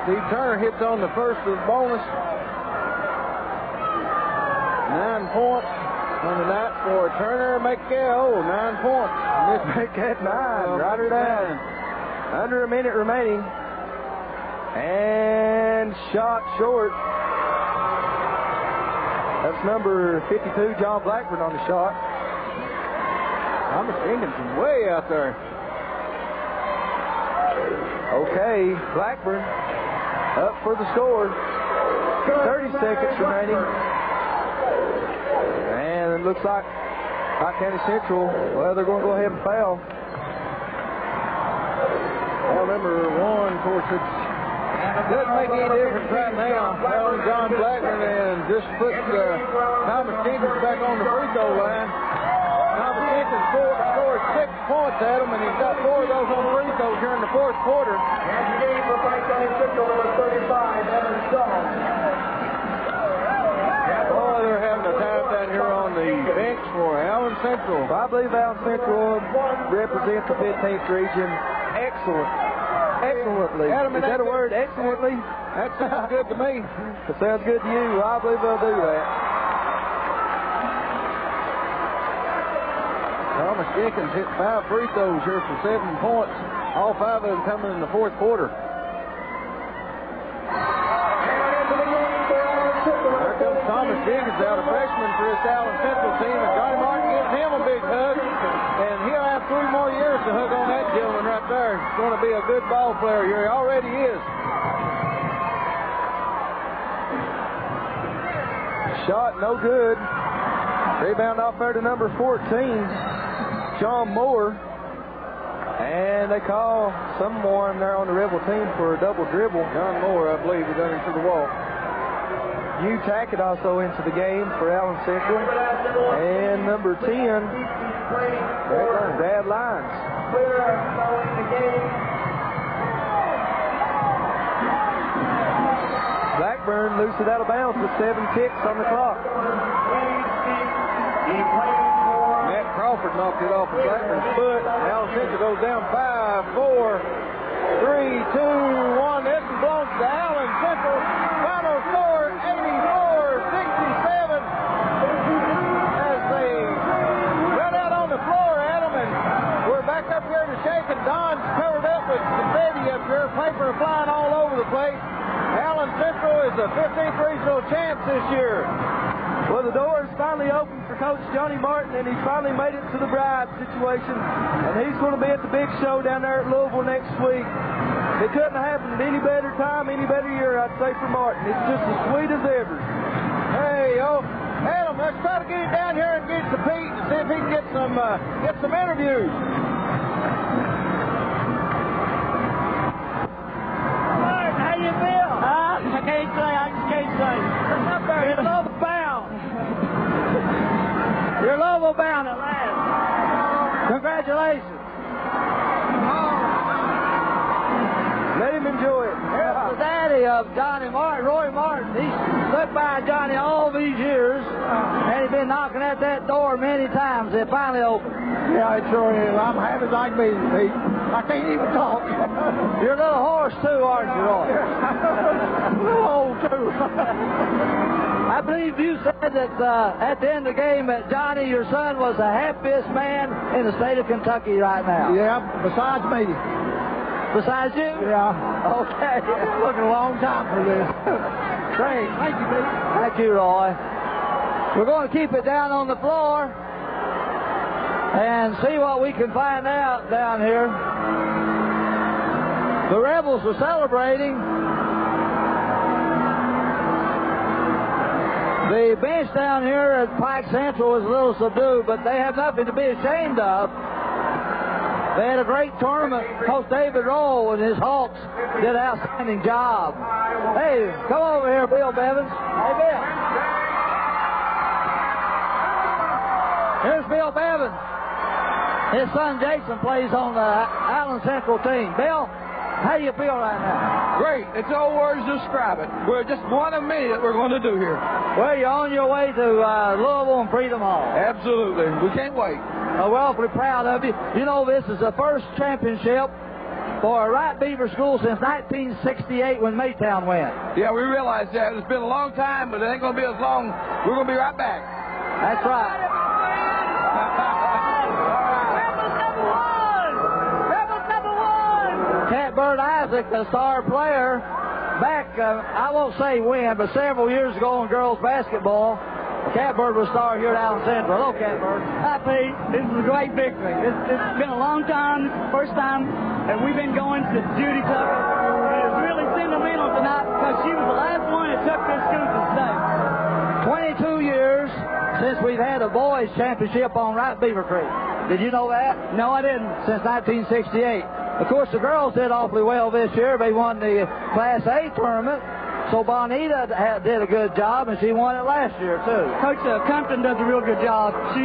Steve Turner hits on the first of the bonus. 9 points on the night for Turner. Make it 9 points. Make that 9. Right her down. Under a minute remaining. And shot short. That's number 52, John Blackburn, on the shot. Thomas Ingham's way out there. Okay, Blackburn up for the score. 30 seconds remaining. And it looks like Pike County Central, well, they're going to go ahead and foul. Foul number 1, of course, it doesn't make any difference right now. Fouling John Blackburn and just put Thomas Jenkins back on the free throw line. Thomas Jenkins scored 6 points at him, and he's got 4 of those on free throws here in the fourth quarter. And the game for Pike County Central, number 35, Evan Stone. Central. I believe Allen Central represents the 15th region excellently. Adam, is that a word, excellently? That sounds good to me. It sounds good to you. I believe they'll do that. Thomas Jenkins hit 5 free throws here for 7 points. All 5 of them coming in the fourth quarter. There comes Thomas Jenkins out, a freshman for this Allen Central team, and Johnny Martin gives him a big hug. And he'll have 3 more years to hug on that gentleman right there. He's going to be a good ball player here. He already is. Shot no good. Rebound off there to number 14, Sean Moore. And they call someone there on the Rebel team for a double dribble. John Moore, I believe, is going into the wall. Hugh Tackett also into the game for Allen Central. And number 10, Brad Lyons. Blackburn loose it out of bounds with 7 ticks on the clock. Matt Crawford knocked it off of Blackburn's foot. Allen Central goes down 5, 4, 3, 2, 1. This belongs to Allen Central. Final score 84-67. As they run out on the floor, Adam, and we're back up here to shake, and Don's covered up with confetti up here, paper flying all over the place. Allen Central is the 15th regional champs this year. Well, the door is finally open for Coach Johnny Martin, and he's finally made it to the bride situation. And he's going to be at the big show down there at Louisville next week. It couldn't have happened at any better time, any better year, I'd say, for Martin. It's just as sweet as ever. Hey, Adam, let's try to get him down here and get to Pete and see if he can get some interviews. Martin, how you feel? I can't say. I just can't say. You're Louisville bound. You're Louisville bound at last. Congratulations. Let him enjoy it. Here's the daddy of Johnny Martin, Roy Martin. He's stood by Johnny all these years, and he's been knocking at that door many times. It finally opened. Yeah, it sure is. I'm happy as I can be, Pete. I can't even talk. You're a little hoarse, too, aren't you, Roy? A little old, too. I believe you said that at the end of the game that Johnny, your son, was the happiest man in the state of Kentucky right now. Yeah, besides me. Besides you? Yeah. Okay. Looking a long time for this. Great. Thank you, Pete. Thank you, Roy. We're going to keep it down on the floor and see what we can find out down here. The Rebels are celebrating. The bench down here at Pike Central is a little subdued, but they have nothing to be ashamed of. They had a great tournament. Coach David Roll and his Hawks did an outstanding job. Hey, come over here, Bill Bevins. Hey, Bill. Here's Bill Bevins. His son Jason plays on the Allen Central team. Bill, how do you feel right now? Great. It's all words to describe it. We're just one of many that we're going to do here. Well, you're on your way to Louisville and Freedom Hall. Absolutely. We can't wait. We're awfully proud of you. You know, this is the first championship for a Wright Beaver school since 1968 when Maytown went. Yeah, we realize that. It's been a long time, but it ain't going to be as long. We're going to be right back. That's right. Rebels number one! Catbird Isaac, the star player, back, I won't say when, but several years ago in girls basketball, Catbird was star here at Allen Central. Hello, Catbird. Hi, Pete. This is a great victory. It's been a long time, first time, and we've been going to Judy Tucker. And it's really sentimental tonight because she was the last one that took this scoop to state. 22 years since we've had a boys' championship on Wright Beaver Creek. Did you know that? No, I didn't. Since 1968. Of course, the girls did awfully well this year. They won the Class A tournament. So Bonita did a good job, and she won it last year, too. Coach Compton does a real good job. She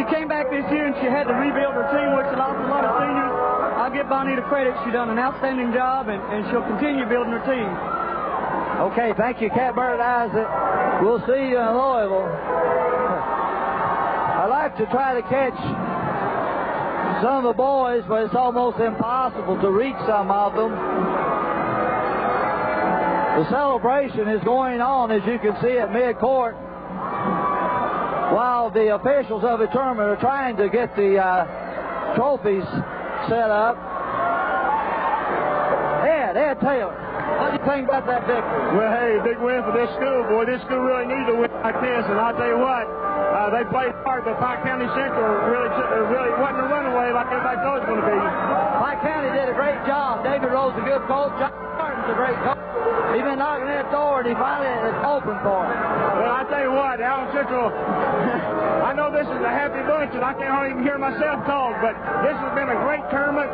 came back this year, and she had to rebuild her team, which lost a lot of seniors. I'll give Bonita credit. She's done an outstanding job, and she'll continue building her team. Okay, thank you, Catbird Isaac. We'll see you in Louisville. I like to try to catch some of the boys, but it's almost impossible to reach some of them. The celebration is going on, as you can see, at mid-court, while the officials of the tournament are trying to get the trophies set up. Ed Taylor, what do you think about that victory? Well, hey, big win for this school, boy. This school really needs a win like this, and I'll tell you what, they played hard, but Pike County Central really wasn't a runaway like everybody thought it was going to be. Pike County did a great job. David Rose, a good coach. John Martin's a great coach. He's been knocking that door, and he finally it's open for him. Well, I tell you what, Allen Central, I know this is a happy bunch, and I can't hardly even hear myself talk, but this has been a great tournament.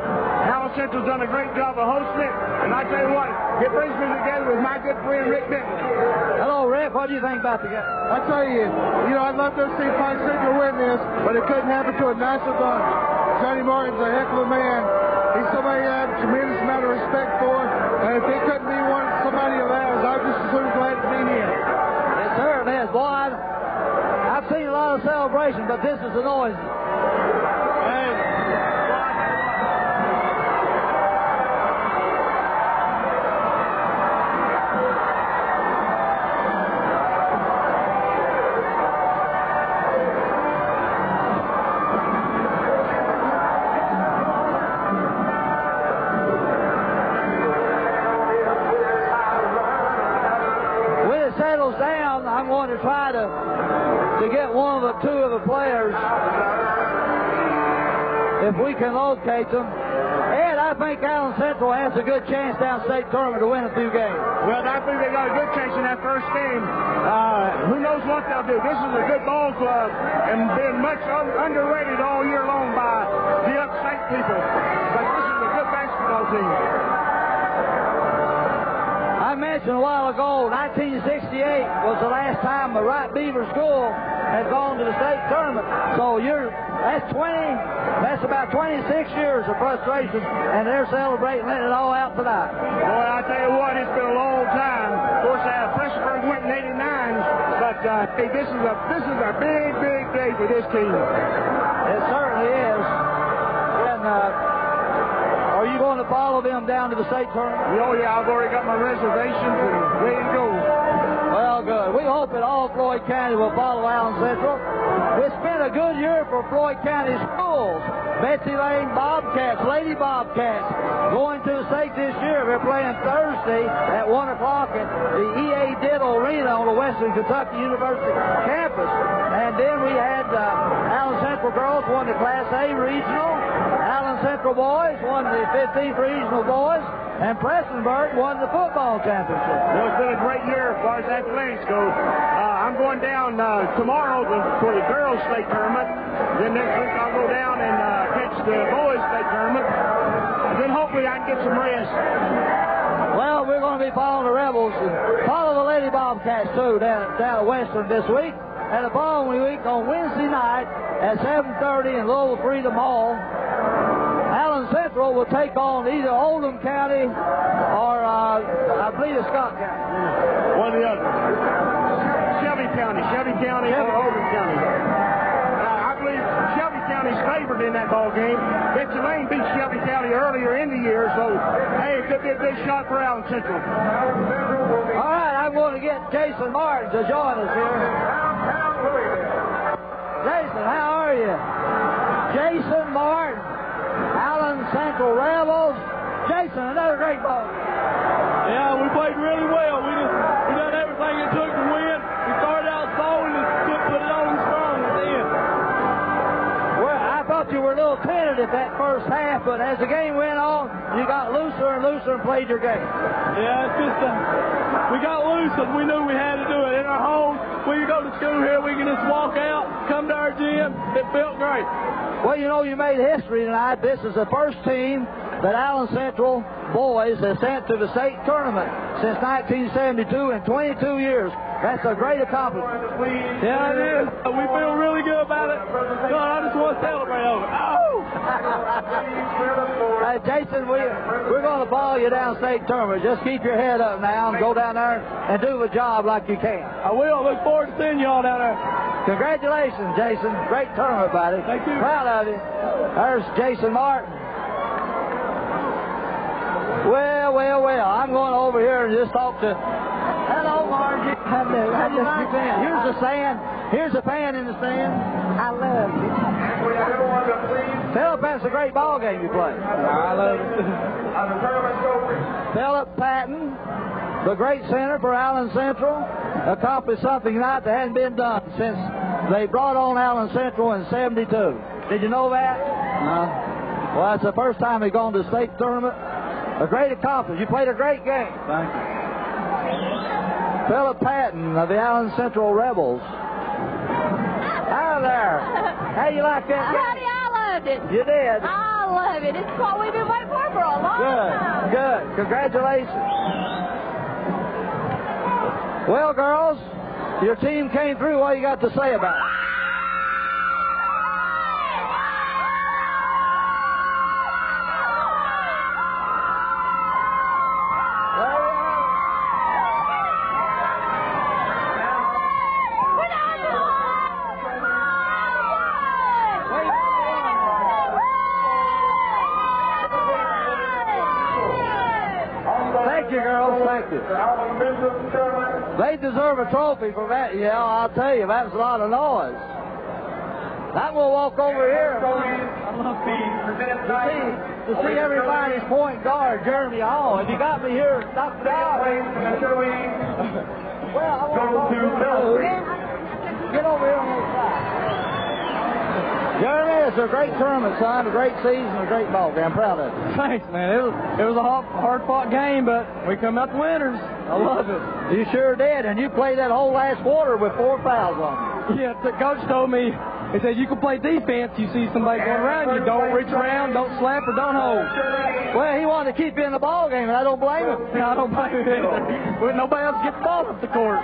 Allen Central's done a great job of hosting it, and I tell you what, it brings me together with my good friend Rick Bentley. Hello, Rick. What do you think about the game? I tell you, I'd love to see Pike Central win this, but it couldn't happen to a nicer bunch. Johnny Martin's a heck of a man. He's somebody I have a tremendous amount of respect for, and if he couldn't be somebody of ours, I'm just so glad to be here. Yes, sir, it is. Boy, I've seen a lot of celebration, but this is the noise. I'm going to try to get one of the two of the players, if we can locate them. Ed, I think Allen Central has a good chance down state tournament to win a few games. Well, I think they got a good chance in that first game. Who knows what they'll do? This is a good ball club and been much underrated all year long by the upstate people. But this is a good basketball team. I mentioned a while ago, 1968 was the last time the Wright Beaver School had gone to the state tournament. So that's about 26 years of frustration, and they're celebrating, letting it all out tonight. Boy, I tell you what, it's been a long time. Of course, Pressburg went in '89, but hey, this is a big, big day for this team. It certainly is. And are you going to follow them down to the state tournament? Oh, yeah, I've already got my reservations and ready to go. Well, good. We hope that all Floyd County will follow Allen Central. It's been a good year for Floyd County schools. Betsy Lane Bobcats, Lady Bobcats, going to the state this year. They're playing Thursday at 1 o'clock at the E.A. Diddle Arena on the Western Kentucky University campus. And then we had Allen Central girls won the Class A regional. Allen Central boys won the 15th regional boys. And Prestonburg won the football championship. Well, it's been a great year as far as athletics go. I'm going down tomorrow for the girls' state tournament. Then next week I'll go down and catch the boys' state tournament. And then hopefully I can get some rest. Well, we're going to be following the Rebels and follow the Lady Bobcats, too, down at Western this week. And the following week on Wednesday night at 7:30 in Louisville Freedom Hall, Allen Central will take on either Oldham County or, I believe, Scott County. One or the other. Shelby County or Oldham County. I believe Shelby County's favored in that ball game. Betsy Lane beat Shelby County earlier in the year, so, hey, it could be a big shot for Allen Central. All right, I'm going to get Jason Martin to join us here. Jason, how are you? Jason Martin. Allen Central Rebels. Jason, another great ball. Yeah, we played really well. We done everything it took to win. We started out slow and just put it on strong at the end. Well, I thought you were a little tentative that first half, but as the game went on, you got looser and looser and played your game. Yeah, it's just we got loose and we knew we had to do it. In our home, we can go to school here, we can just walk out, come to our gym. It felt great. Well, you made history tonight. This is the first team that Allen Central boys has sent to the state tournament since 1972 in 22 years. That's a great accomplishment. Yeah, it is. We feel really good about it. So I just want to celebrate over it. Oh! Jason, we're going to follow you down state tournament. Just keep your head up now and go down there and do the job like you can. I will. Look forward to seeing you all down there. Congratulations, Jason. Great tournament, buddy. Thank you. Proud of you. There's Jason Martin. Well. I'm going over here and just talk to... Hello, Margie. Here's the stand. Here's a fan in the stand. I love you. Philip, that's a great ball game you play. I love it. Philip Patton, the great center for Allen Central, accomplished something tonight that hadn't been done since they brought on Allen Central in '72. Did you know that? No. Well, that's the first time they've gone to the state tournament. A great accomplishment. You played a great game. Thank you. Philip Patton of the Allen Central Rebels. Hi there. How you like that game? Honey, I loved it. You did? I love it. It's what we've been waiting for a long time. Good. Congratulations. Well, girls, your team came through. What you got to say about it? They deserve a trophy for that. Yeah, I'll tell you, that's a lot of noise. I'm going to walk over here to see everybody's point guard, Jeremy Hall. Have you got me here, Dr. Dodd? Well, I want to get over here on the side. Jeremy, it's a great tournament, son. A great season, a great ball game. I'm proud of it. Thanks, man. It was a hard-fought game, but we come out the winners. I love it. You sure did, and you played that whole last quarter with 4 fouls on you. Yeah, the coach told me, he said, you can play defense. You see somebody going around you, don't reach around, don't slap, or don't hold. Well, he wanted to keep you in the ball game, and I don't blame him. No, I don't blame him either. Well, nobody else gets the ball up the court.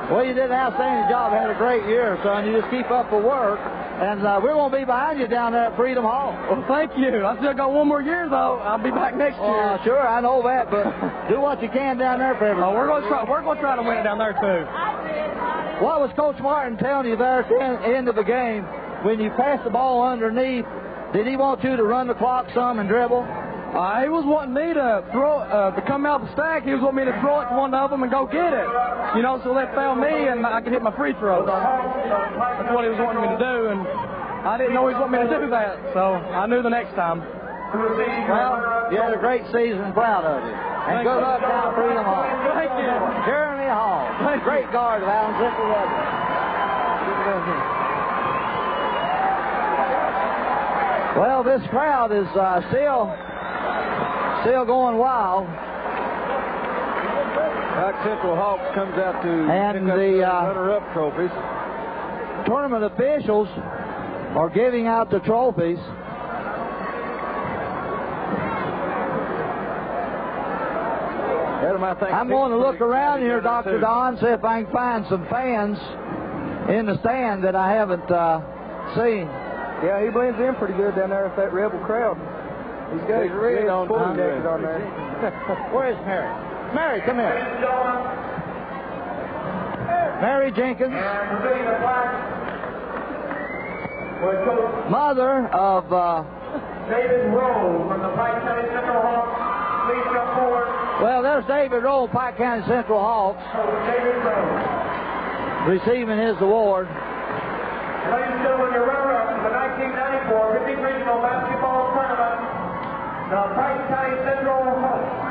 Well, you did an outstanding job. Had a great year, son. You just keep up the work. And we're going to be behind you down there at Freedom Hall. Well, thank you. I still got 1 more year, though. I'll be back next year. Sure, I know that, but do what you can down there for everybody. Oh, we're going to try to win it down there, too. What was Coach Martin telling you there at the end of the game? When you passed the ball underneath, did he want you to run the clock some and dribble? He was wanting me to throw to come out the stack. He was wanting me to throw it to one of them and go get it. You know, so that found me and I could hit my free throws. That's what he was wanting me to do, and I didn't know he was wanting me to do that, so I knew the next time. Well, you had a great season. Proud of you. And good luck down at Freedom Hall. Thank you. Jeremy Hall, great guard of Allen Central Rebels. Well, this crowd is still going wild. Pike Central Hawks comes out to and pick up the runner-up trophies. Tournament officials are giving out the trophies. I'm going to look around here, Dr. Don, see if I can find some fans in the stand that I haven't seen. Yeah, he blends in pretty good down there with that Rebel crowd. He's got his red on there. Where is Mary? Mary, come here. Mary Jenkins, mother of David Rowe from the Pike County Central Hawks. Please come forward. Well, there's David Rowe, Pike County Central Hawks, David Rowe. receiving his award. Ladies and gentlemen, your runner-up in the 1994 50 Regional Basketball Tournament, the Pike County Central Hawks.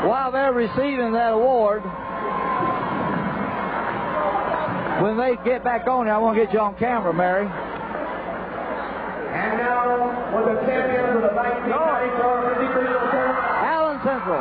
While they're receiving that award, when they get back on there, I want to get you on camera, Mary. And now, with the champions of the 1994 50 Regional Tournament, Allen Central.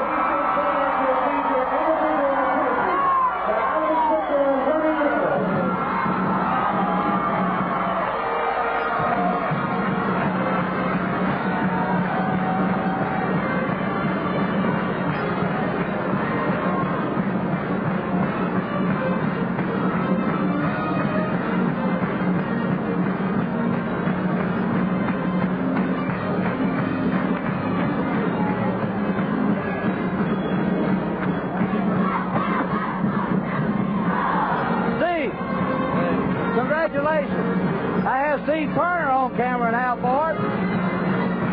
Steve Turner on camera now for it.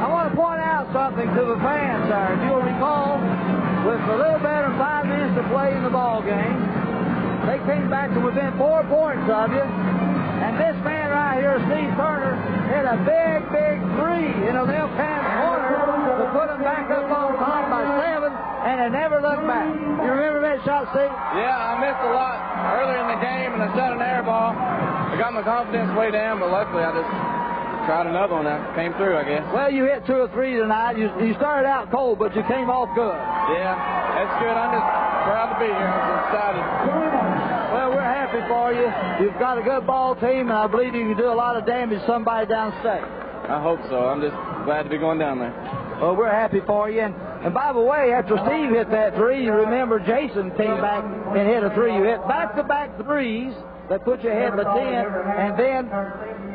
I want to point out something to the fans there. If you'll recall, with a little better than 5 minutes to play in the ball game, they came back to within 4 points of you. And this man right here, Steve Turner, hit a big, big 3 in the left-hand corner to put them back up on top by 7, and they never looked back. You remember that shot, Steve? Yeah, I missed a lot earlier in the game, and I shot an air ball. I got my confidence way down, but luckily I just tried another one that came through, I guess. Well, you hit 2 or 3 tonight. You started out cold, but you came off good. Yeah, that's good. I'm just proud to be here. I'm just excited. Well, we're happy for you. You've got a good ball team, and I believe you can do a lot of damage to somebody downstate. I hope so. I'm just glad to be going down there. Well, we're happy for you. And by the way, after Steve hit that 3, you remember Jason came back and hit a 3. You hit back-to-back 3s that put you ahead of the 10, and then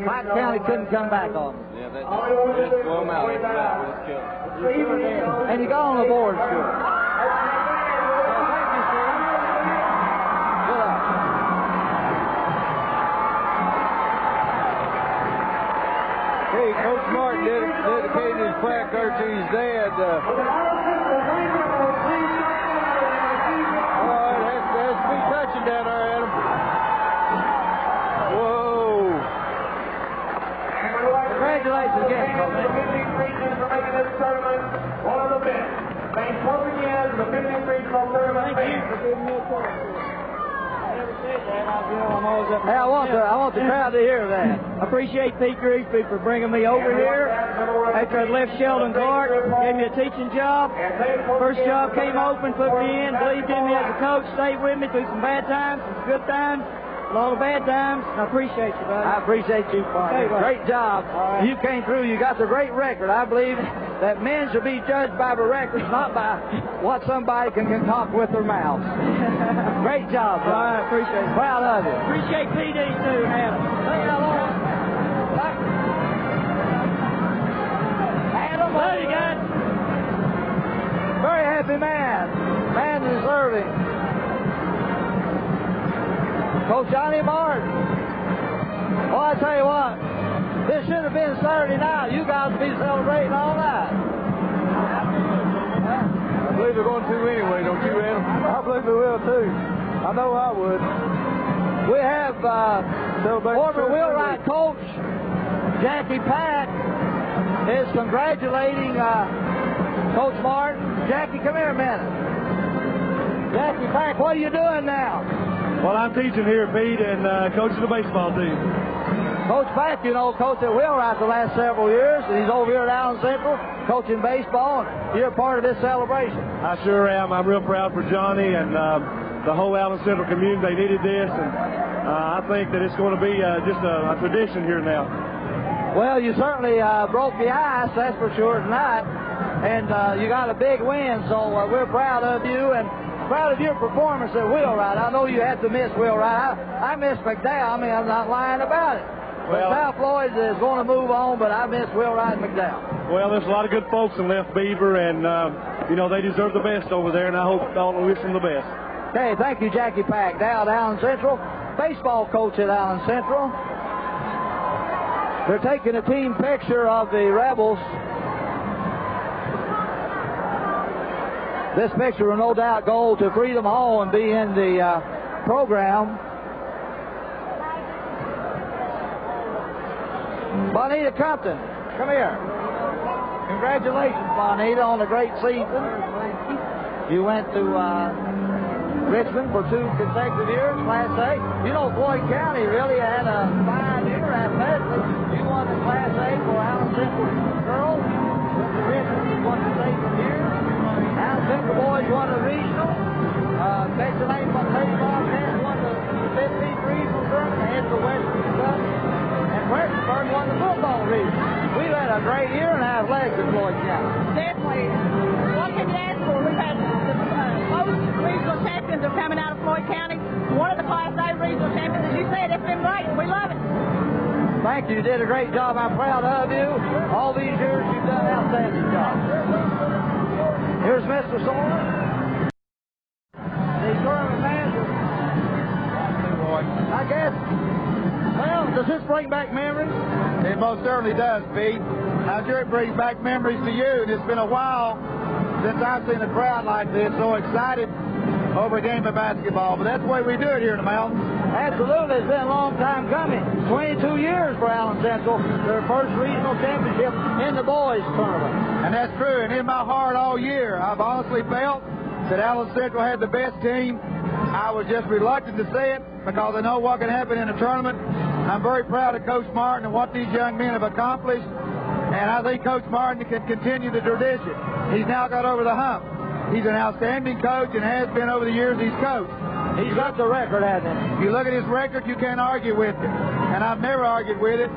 Pike County couldn't come back on them. Yeah, that just blew them out. We just killed them. And you got on the board, sure. Hey, Coach Martin dedicated his placard to his dad. All right, has to be touching down there, Adam. Whoa. Congratulations again, Coach. The 15th region for making this tournament one of the best. Thanks once again to the 15th regional tournament. Thank you for giving me a call. Hey, I want the crowd to hear that. I appreciate Pete Grigsby for bringing me over here after I'd left Sheldon Guard. Gave me a teaching job. First job came open, put me in, believed in me as a coach, stayed with me through some bad times, some good times, and all the bad times. I appreciate you, buddy. I appreciate you, partner. Great job. Right. You came through. You got the great record. I believe that men should be judged by the records, not by what somebody can concoct with their mouths. Great job, brother. All right, appreciate it. Proud of you. Appreciate PD too, Adam. Hey, Adam. Adam, Love you guys. very happy man. Man deserving. Coach Johnny Martin. Well, I tell you what, this should have been Saturday night. You guys would be celebrating all night. I believe they're going to anyway, don't you, Adam? I believe we will, too. I know I would. We have former wheelwright coach Jackie Pack is congratulating Coach Martin. Jackie, come here a minute. Jackie Pack, what are you doing now? Well, I'm teaching here, Pete, and coaching the baseball team. Coach Pack, you know, coached at Wheelwright the last several years, and he's over here at Allen Central coaching baseball, and you're a part of this celebration. I sure am. I'm real proud for Johnny and the whole Allen Central community. They needed this, and I think that it's going to be just a tradition here now. Well, you certainly broke the ice, that's for sure, tonight, and you got a big win, so we're proud of you, and proud of your performance at Wheelwright. I know you had to miss Wheelwright. I miss McDowell. I mean, I'm not lying about it. Well, South Floyd is going to move on, but I miss Wheelwright and McDowell. Well, there's a lot of good folks in Left Beaver, and, you know, they deserve the best over there, and I hope I'll wish them the best. Okay, thank you, Jackie Pack. Now at Allen Central, baseball coach at Allen Central. They're taking a team picture of the Rebels. This picture will no doubt go to Freedom Hall and be in the program. Bonita Compton, come here. Congratulations, Bonita, on a great season. You went to Richmond for 2 consecutive years, Class A. You know, Floyd County really had a fine year athletically. You won the Class A for Allen Central girls. Went to Richmond, won the state from here. Allen Central boys won the regional. Major Lane won the Lady Bobcats, won the 15th regional tournament, head to Western Kentucky. And Westernburg won the football region. We've had a great year in athletics in Floyd County. Definitely. What can you ask for? We've had most regional champions are coming out of Floyd County. One of the Class A regional champions, as you said, it's been great. We love it. Thank you. You did a great job. I'm proud of you. All these years, you've done an outstanding job. Here's Mr. Sawyer, the tournament manager. I guess, well, does this bring back memories? most certainly does, Pete. I'm sure it brings back memories to you, and it's been a while since I've seen a crowd like this so excited over a game of basketball. But that's the way we do it here in the mountains. Absolutely. It's been a long time coming. 22 years for Allen Central, their first regional championship in the boys tournament. And that's true. And in my heart all year, I've honestly felt that Allen Central had the best team. I was just reluctant to say it because I know what can happen in a tournament. I'm very proud of Coach Martin and what these young men have accomplished. And I think Coach Martin can continue the tradition. He's now got over the hump. He's an outstanding coach and has been over the years he's coached. He's got the record, hasn't he? If you look at his record, you can't argue with it. And I've never argued with it.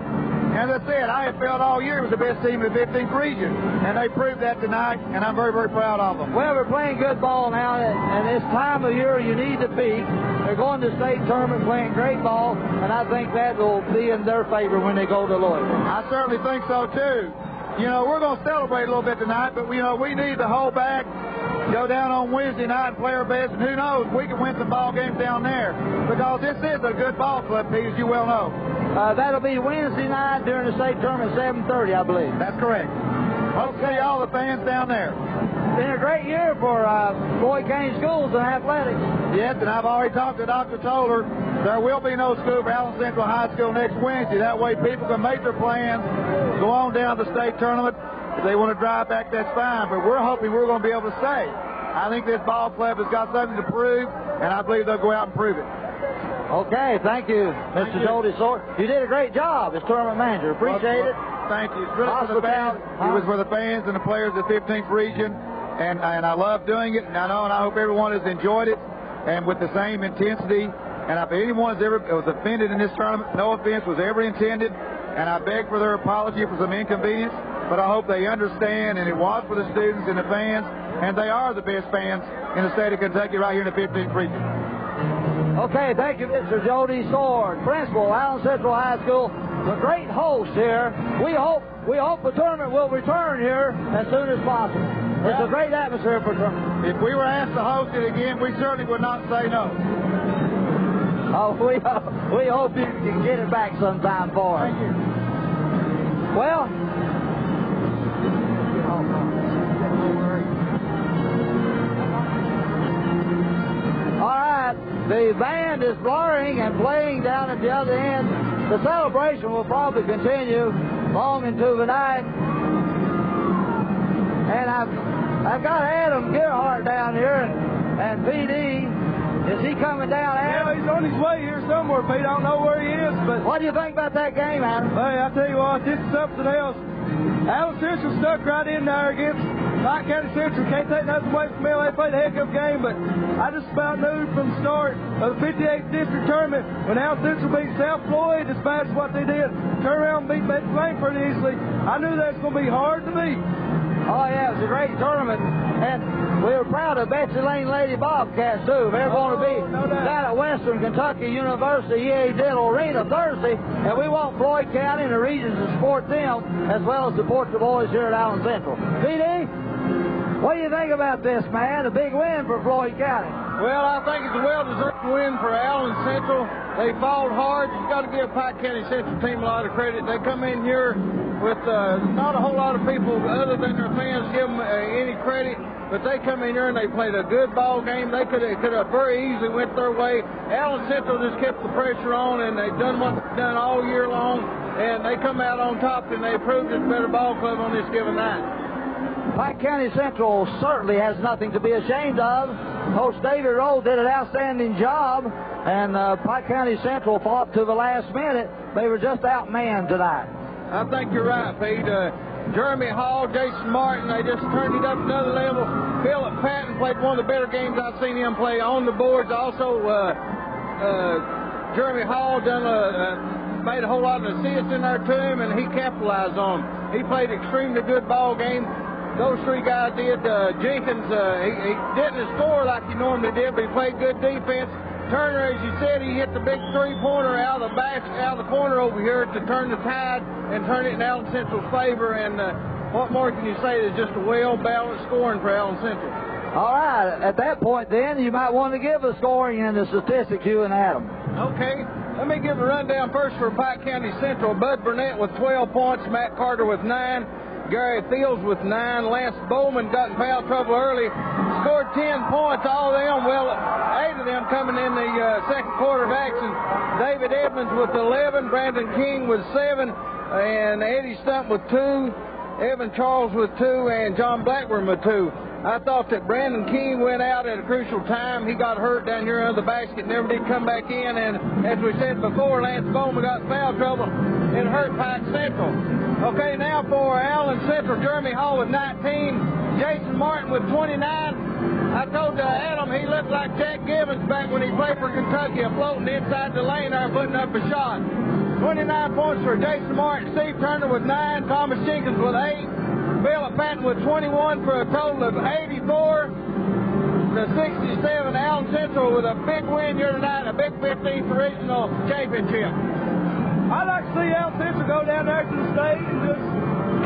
As I said, I have felt all year it was the best team in the 15th region. And they proved that tonight, and I'm very, very proud of them. Well, we're playing good ball now, and this time of year you need to peak. They're going to state tournament playing great ball, and I think that will be in their favor when they go to Louisville. I certainly think so, too. You know, we're going to celebrate a little bit tonight, but, you know, we need to hold back, go down on Wednesday night and play our best, and who knows, we can win some ball games down there because this is a good ball club, Pete, as you well know. That'll be Wednesday night during the state tournament, 7:30, I believe. That's correct. Hope to see all the fans down there. Been a great year for Floyd County Schools and athletics. Yes, and I've already talked to Dr. Toller. There will be no school for Allen Central High School next Wednesday. That way people can make their plans, go on down to the state tournament. If they want to drive back, that's fine. But we're hoping we're going to be able to stay. I think this ball club has got something to prove, and I believe they'll go out and prove it. Okay, thank you, Mr. Jody Sort. You did a great job as tournament manager. Appreciate it. Thank you. It's really for the fans. It was for the fans and the players of the 15th region, and I love doing it. And I know, and I hope everyone has enjoyed it, and with the same intensity. And if anyone was offended in this tournament, no offense was ever intended, and I beg for their apology for some inconvenience. But I hope they understand, and it was for the students and the fans, and they are the best fans in the state of Kentucky right here in the 15th region. Okay, thank you, Mr. Jody Sword, principal, Allen Central High School, a great host here. We hope the tournament will return here as soon as possible. It's a great atmosphere for tournament. If we were asked to host it again, we certainly would not say no. Oh, we hope you can get it back sometime for us. Thank you. Well, all right, the band is blaring and playing down at the other end. The celebration will probably continue long into the night. And I've got Adam Gerhardt down here and PD. Is he coming down, Adam? Yeah, he's on his way here somewhere, Pete. I don't know where he is, but... What do you think about that game, Adam? Hey, I tell you what, this is something else. Allen Central stuck right in there against Pike County Central. Can't take nothing away from them. They played a heck of a game, but I just about knew from the start of the 58th District Tournament when Allen Central beat South Floyd as bad as what they did, turn around and beat Betsy Lane pretty easily. I knew that's going to be hard to beat. Oh, yeah, it was a great tournament. And we were proud of Betsy Lane Lady Bobcats, too. They're going to be down at Western Kentucky University EA Diddle Arena Thursday. And we want Floyd County and the regions to support them as well as support the boys here at Allen Central. PD, what do you think about this, man? A big win for Floyd County. Well, I think it's a well-deserved win for Allen Central. They fought hard. You've got to give Pike County Central team a lot of credit. They come in here with not a whole lot of people other than their fans give them any credit, but they come in here and they played a good ball game. They could have very easily went their way. Allen Central just kept the pressure on, and they've done what they've done all year long, and they come out on top, and they proved it's a better ball club on this given night. Pike County Central certainly has nothing to be ashamed of. Coach David Rowe did an outstanding job, and Pike County Central fought to the last minute. They were just outmanned tonight. I think you're right, Pete. Jeremy Hall, Jason Martin, they just turned it up another level. Philip Patton played one of the better games I've seen him play on the boards. Also, Jeremy Hall made a whole lot of assists in there to him, and he capitalized on them. He played extremely good ball game. Those three guys did. Jenkins, he didn't score like he normally did, but he played good defense. Turner, as you said, he hit the big three-pointer out of the corner over here to turn the tide and turn it in Allen Central's favor. And what more can you say? It's just a well-balanced scoring for Allen Central. All right. At that point, then, you might want to give a scoring and the statistics, you and Adam. Okay. Let me give a rundown first for Pike County Central. Bud Burnett with 12 points, Matt Carter with 9, Gary Fields with 9, Lance Bowman got in foul trouble early, scored 10 points, all of them, well, 8 of them coming in the second quarter of action. David Edmonds with 11, Brandon King with 7, and Eddie Stump with 2, Evan Charles with 2, and John Blackburn with 2. I thought that Brandon King went out at a crucial time. He got hurt down here under the basket, never did come back in, and as we said before, Lance Bowman got in foul trouble. It hurt Pike Central. Okay, now for Allen Central, Jeremy Hall with 19, Jason Martin with 29. I told Adam he looked like Jack Gibbons back when he played for Kentucky, floating inside the lane there and putting up a shot. 29 points for Jason Martin, Steve Turner with 9, Thomas Jenkins with 8, Philip Patton with 21 for a total of 84 to 67. Allen Central with a big win here tonight, a big 15th regional championship. I'd like to see Allen Central go down there to the state and just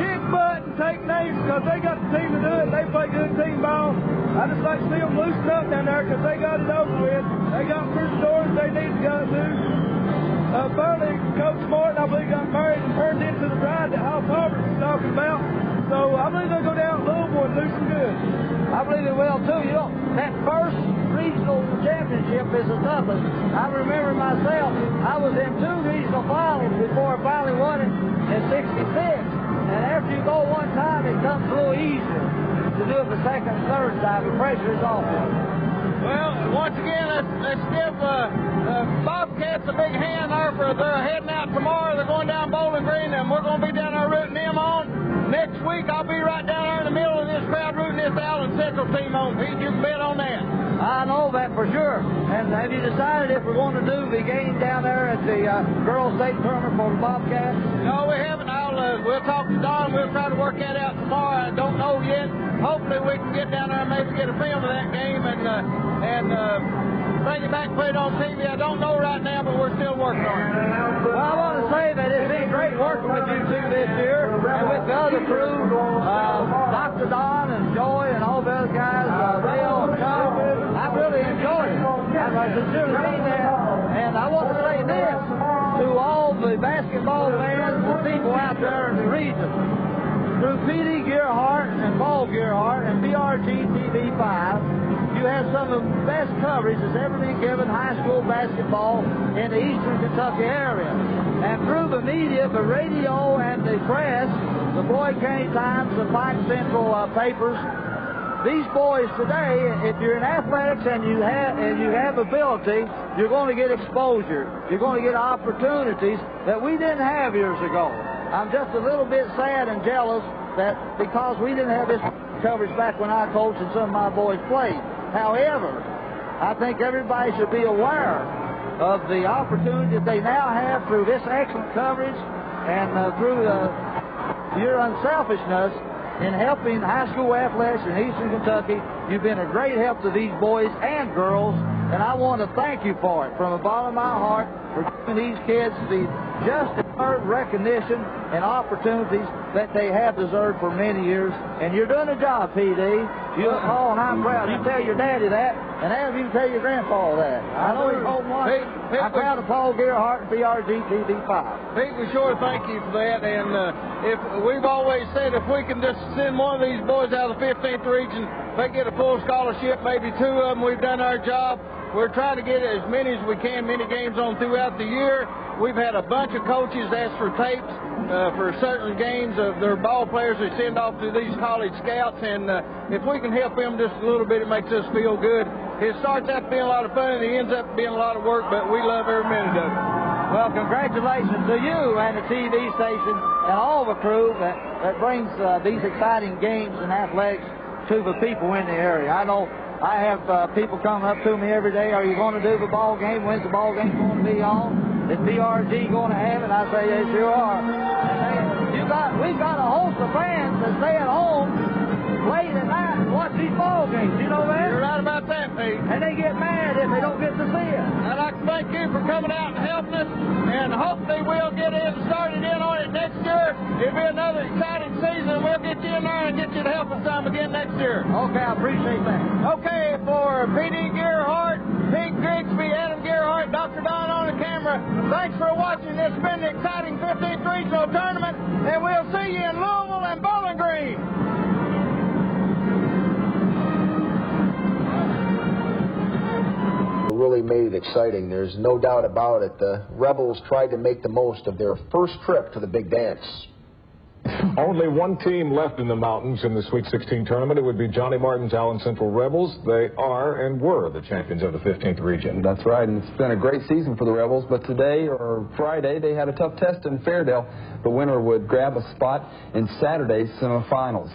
kick butt and take names because they got the team to do it. They play good team ball. I just like to see them loosen up down there because they got it over with. They got through the doors they need to go to. Burley, Coach Martin, I believe, got married and turned into the bride that Hal Palmer was talking about. So I believe they'll go down to Louisville and do some good. I believe they will, too. You know, that first regional championship is the toughest. I remember myself, I was in 2 regional finals before I finally won it in 66. And after you go one time, it comes a little easier to do it the second and third time. The pressure is off. Well, once again, let's give Bobcats a big hand there for they're heading out tomorrow. They're going down Bowling Green, and we're going to be down there rooting them on. Next week, I'll be right down there in the middle of this crowd rooting this Allen Central team on. Pete, you can bet on that. I know that for sure. And have you decided if we're going to do the game down there at the girls' state tournament for the Bobcats? No, we haven't. We'll talk to Don. We'll try to work that out tomorrow. I don't know yet. Hopefully, we can get down there and maybe get a film of that game and bring it back, play it on TV. I don't know right now, but we're still working on it. Well, I want to say that it's been great working with you two this year and with the other crew, Dr. Don and Joy and all the other guys, Bill and Chuck. I really enjoyed it. I sincerely mean that. And I want to say this to all the basketball fans and people out there in the region. Through P.D. Gearhart and Paul Gearhart and BRG TV5, you have some of the best coverage that's ever been given high school basketball in the eastern Kentucky area. And through the media, the radio and the press, the Floyd County Times, the Pike Central papers, these boys today, if you're in athletics and you have ability, you're going to get exposure. You're going to get opportunities that we didn't have years ago. I'm just a little bit sad and jealous that because we didn't have this coverage back when I coached and some of my boys played. However, I think everybody should be aware of the opportunity that they now have through this excellent coverage and through your unselfishness in helping high school athletics in eastern Kentucky. You've been a great help to these boys and girls, and I want to thank you for it from the bottom of my heart for giving these kids the just deserved recognition and opportunities that they have deserved for many years. And you're doing a job, P.D. You look tall, and I'm proud. You tell your daddy that, and Adam, you can tell your grandpa that. I know he's home one. I'm proud of Paul Gearhart and BRG TV5. Pete, we sure thank you for that. And if we've always said if we can just send one of these boys out of the 15th region, they get a full scholarship, maybe 2 of them, we've done our job. We're trying to get as many as we can, many games on throughout the year. We've had a bunch of coaches ask for tapes for certain games of their ball players they send off to these college scouts, and if we can help them just a little bit, it makes us feel good. It starts out being a lot of fun, and it ends up being a lot of work, but we love every minute of it. Well, congratulations to you and the TV station and all the crew that brings these exciting games and athletics to the people in the area. I know I have people coming up to me every day, are you going to do the ball game? When's the ball game going to be on? Is BRG going to have it? I say, yes, you are. We've got a host of fans that stay at home late at night and watch these ball games. You know that? You're right about that, Pete. And they get mad if they don't get to see it. I'd like to thank you for coming out and helping us, and hopefully we'll get started in on it next year. It'll be another exciting season, and we'll get you in there and get you to help us some again next year. Okay, I appreciate that. Okay, for P.D. Gearhart, Pete Grigsby, Adam Gearhart, Dr. Don on the camera, Thanks for watching. It's been an exciting 15th Regional Tournament, and we'll see you in Louisville and Bowling Green. Really made it exciting. There's no doubt about it. The Rebels tried to make the most of their first trip to the big dance. Only one team left in the mountains in the Sweet 16 tournament. It would be Johnny Martin's Allen Central Rebels. They are and were the champions of the 15th region. That's right, and it's been a great season for the Rebels, but today, or Friday, they had a tough test in Fairdale. The winner would grab a spot in Saturday's semifinals.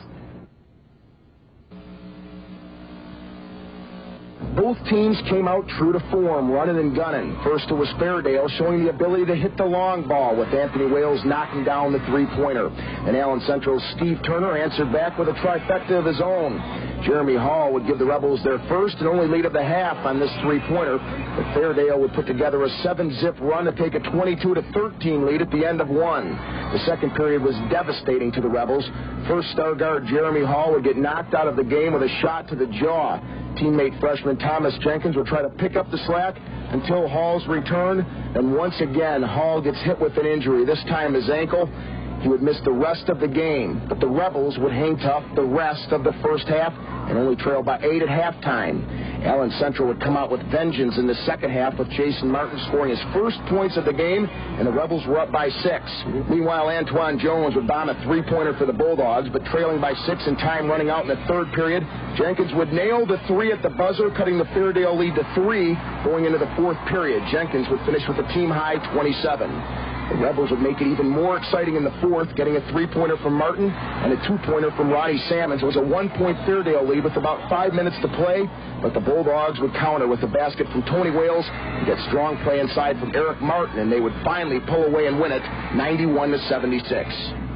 Both teams came out true to form, running and gunning. First it was Fairdale showing the ability to hit the long ball with Anthony Wales knocking down the three-pointer. And Allen Central's Steve Turner answered back with a trifecta of his own. Jeremy Hall would give the Rebels their first and only lead of the half on this three-pointer, but Fairdale would put together a 7-zip run to take a 22-13 lead at the end of one. The second period was devastating to the Rebels. First star guard Jeremy Hall would get knocked out of the game with a shot to the jaw. Teammate freshman Thomas Jenkins would try to pick up the slack until Hall's return, and once again Hall gets hit with an injury, this time his ankle. He would miss the rest of the game, but the Rebels would hang tough the rest of the first half and only trail by 8 at halftime. Allen Central would come out with vengeance in the second half with Jason Martin scoring his first points of the game, and the Rebels were up by 6. Meanwhile, Antoine Jones would bomb a three-pointer for the Bulldogs, but trailing by 6 and time running out in the third period, Jenkins would nail the 3 at the buzzer, cutting the Fairdale lead to 3 going into the fourth period. Jenkins would finish with a team-high 27. The Rebels would make it even more exciting in the fourth, getting a three-pointer from Martin and a two-pointer from Ronnie Sammons. It was a one-point Fairdale lead with about 5 minutes to play, but the Bulldogs would counter with a basket from Tony Wales and get strong play inside from Eric Martin, and they would finally pull away and win it 91-76.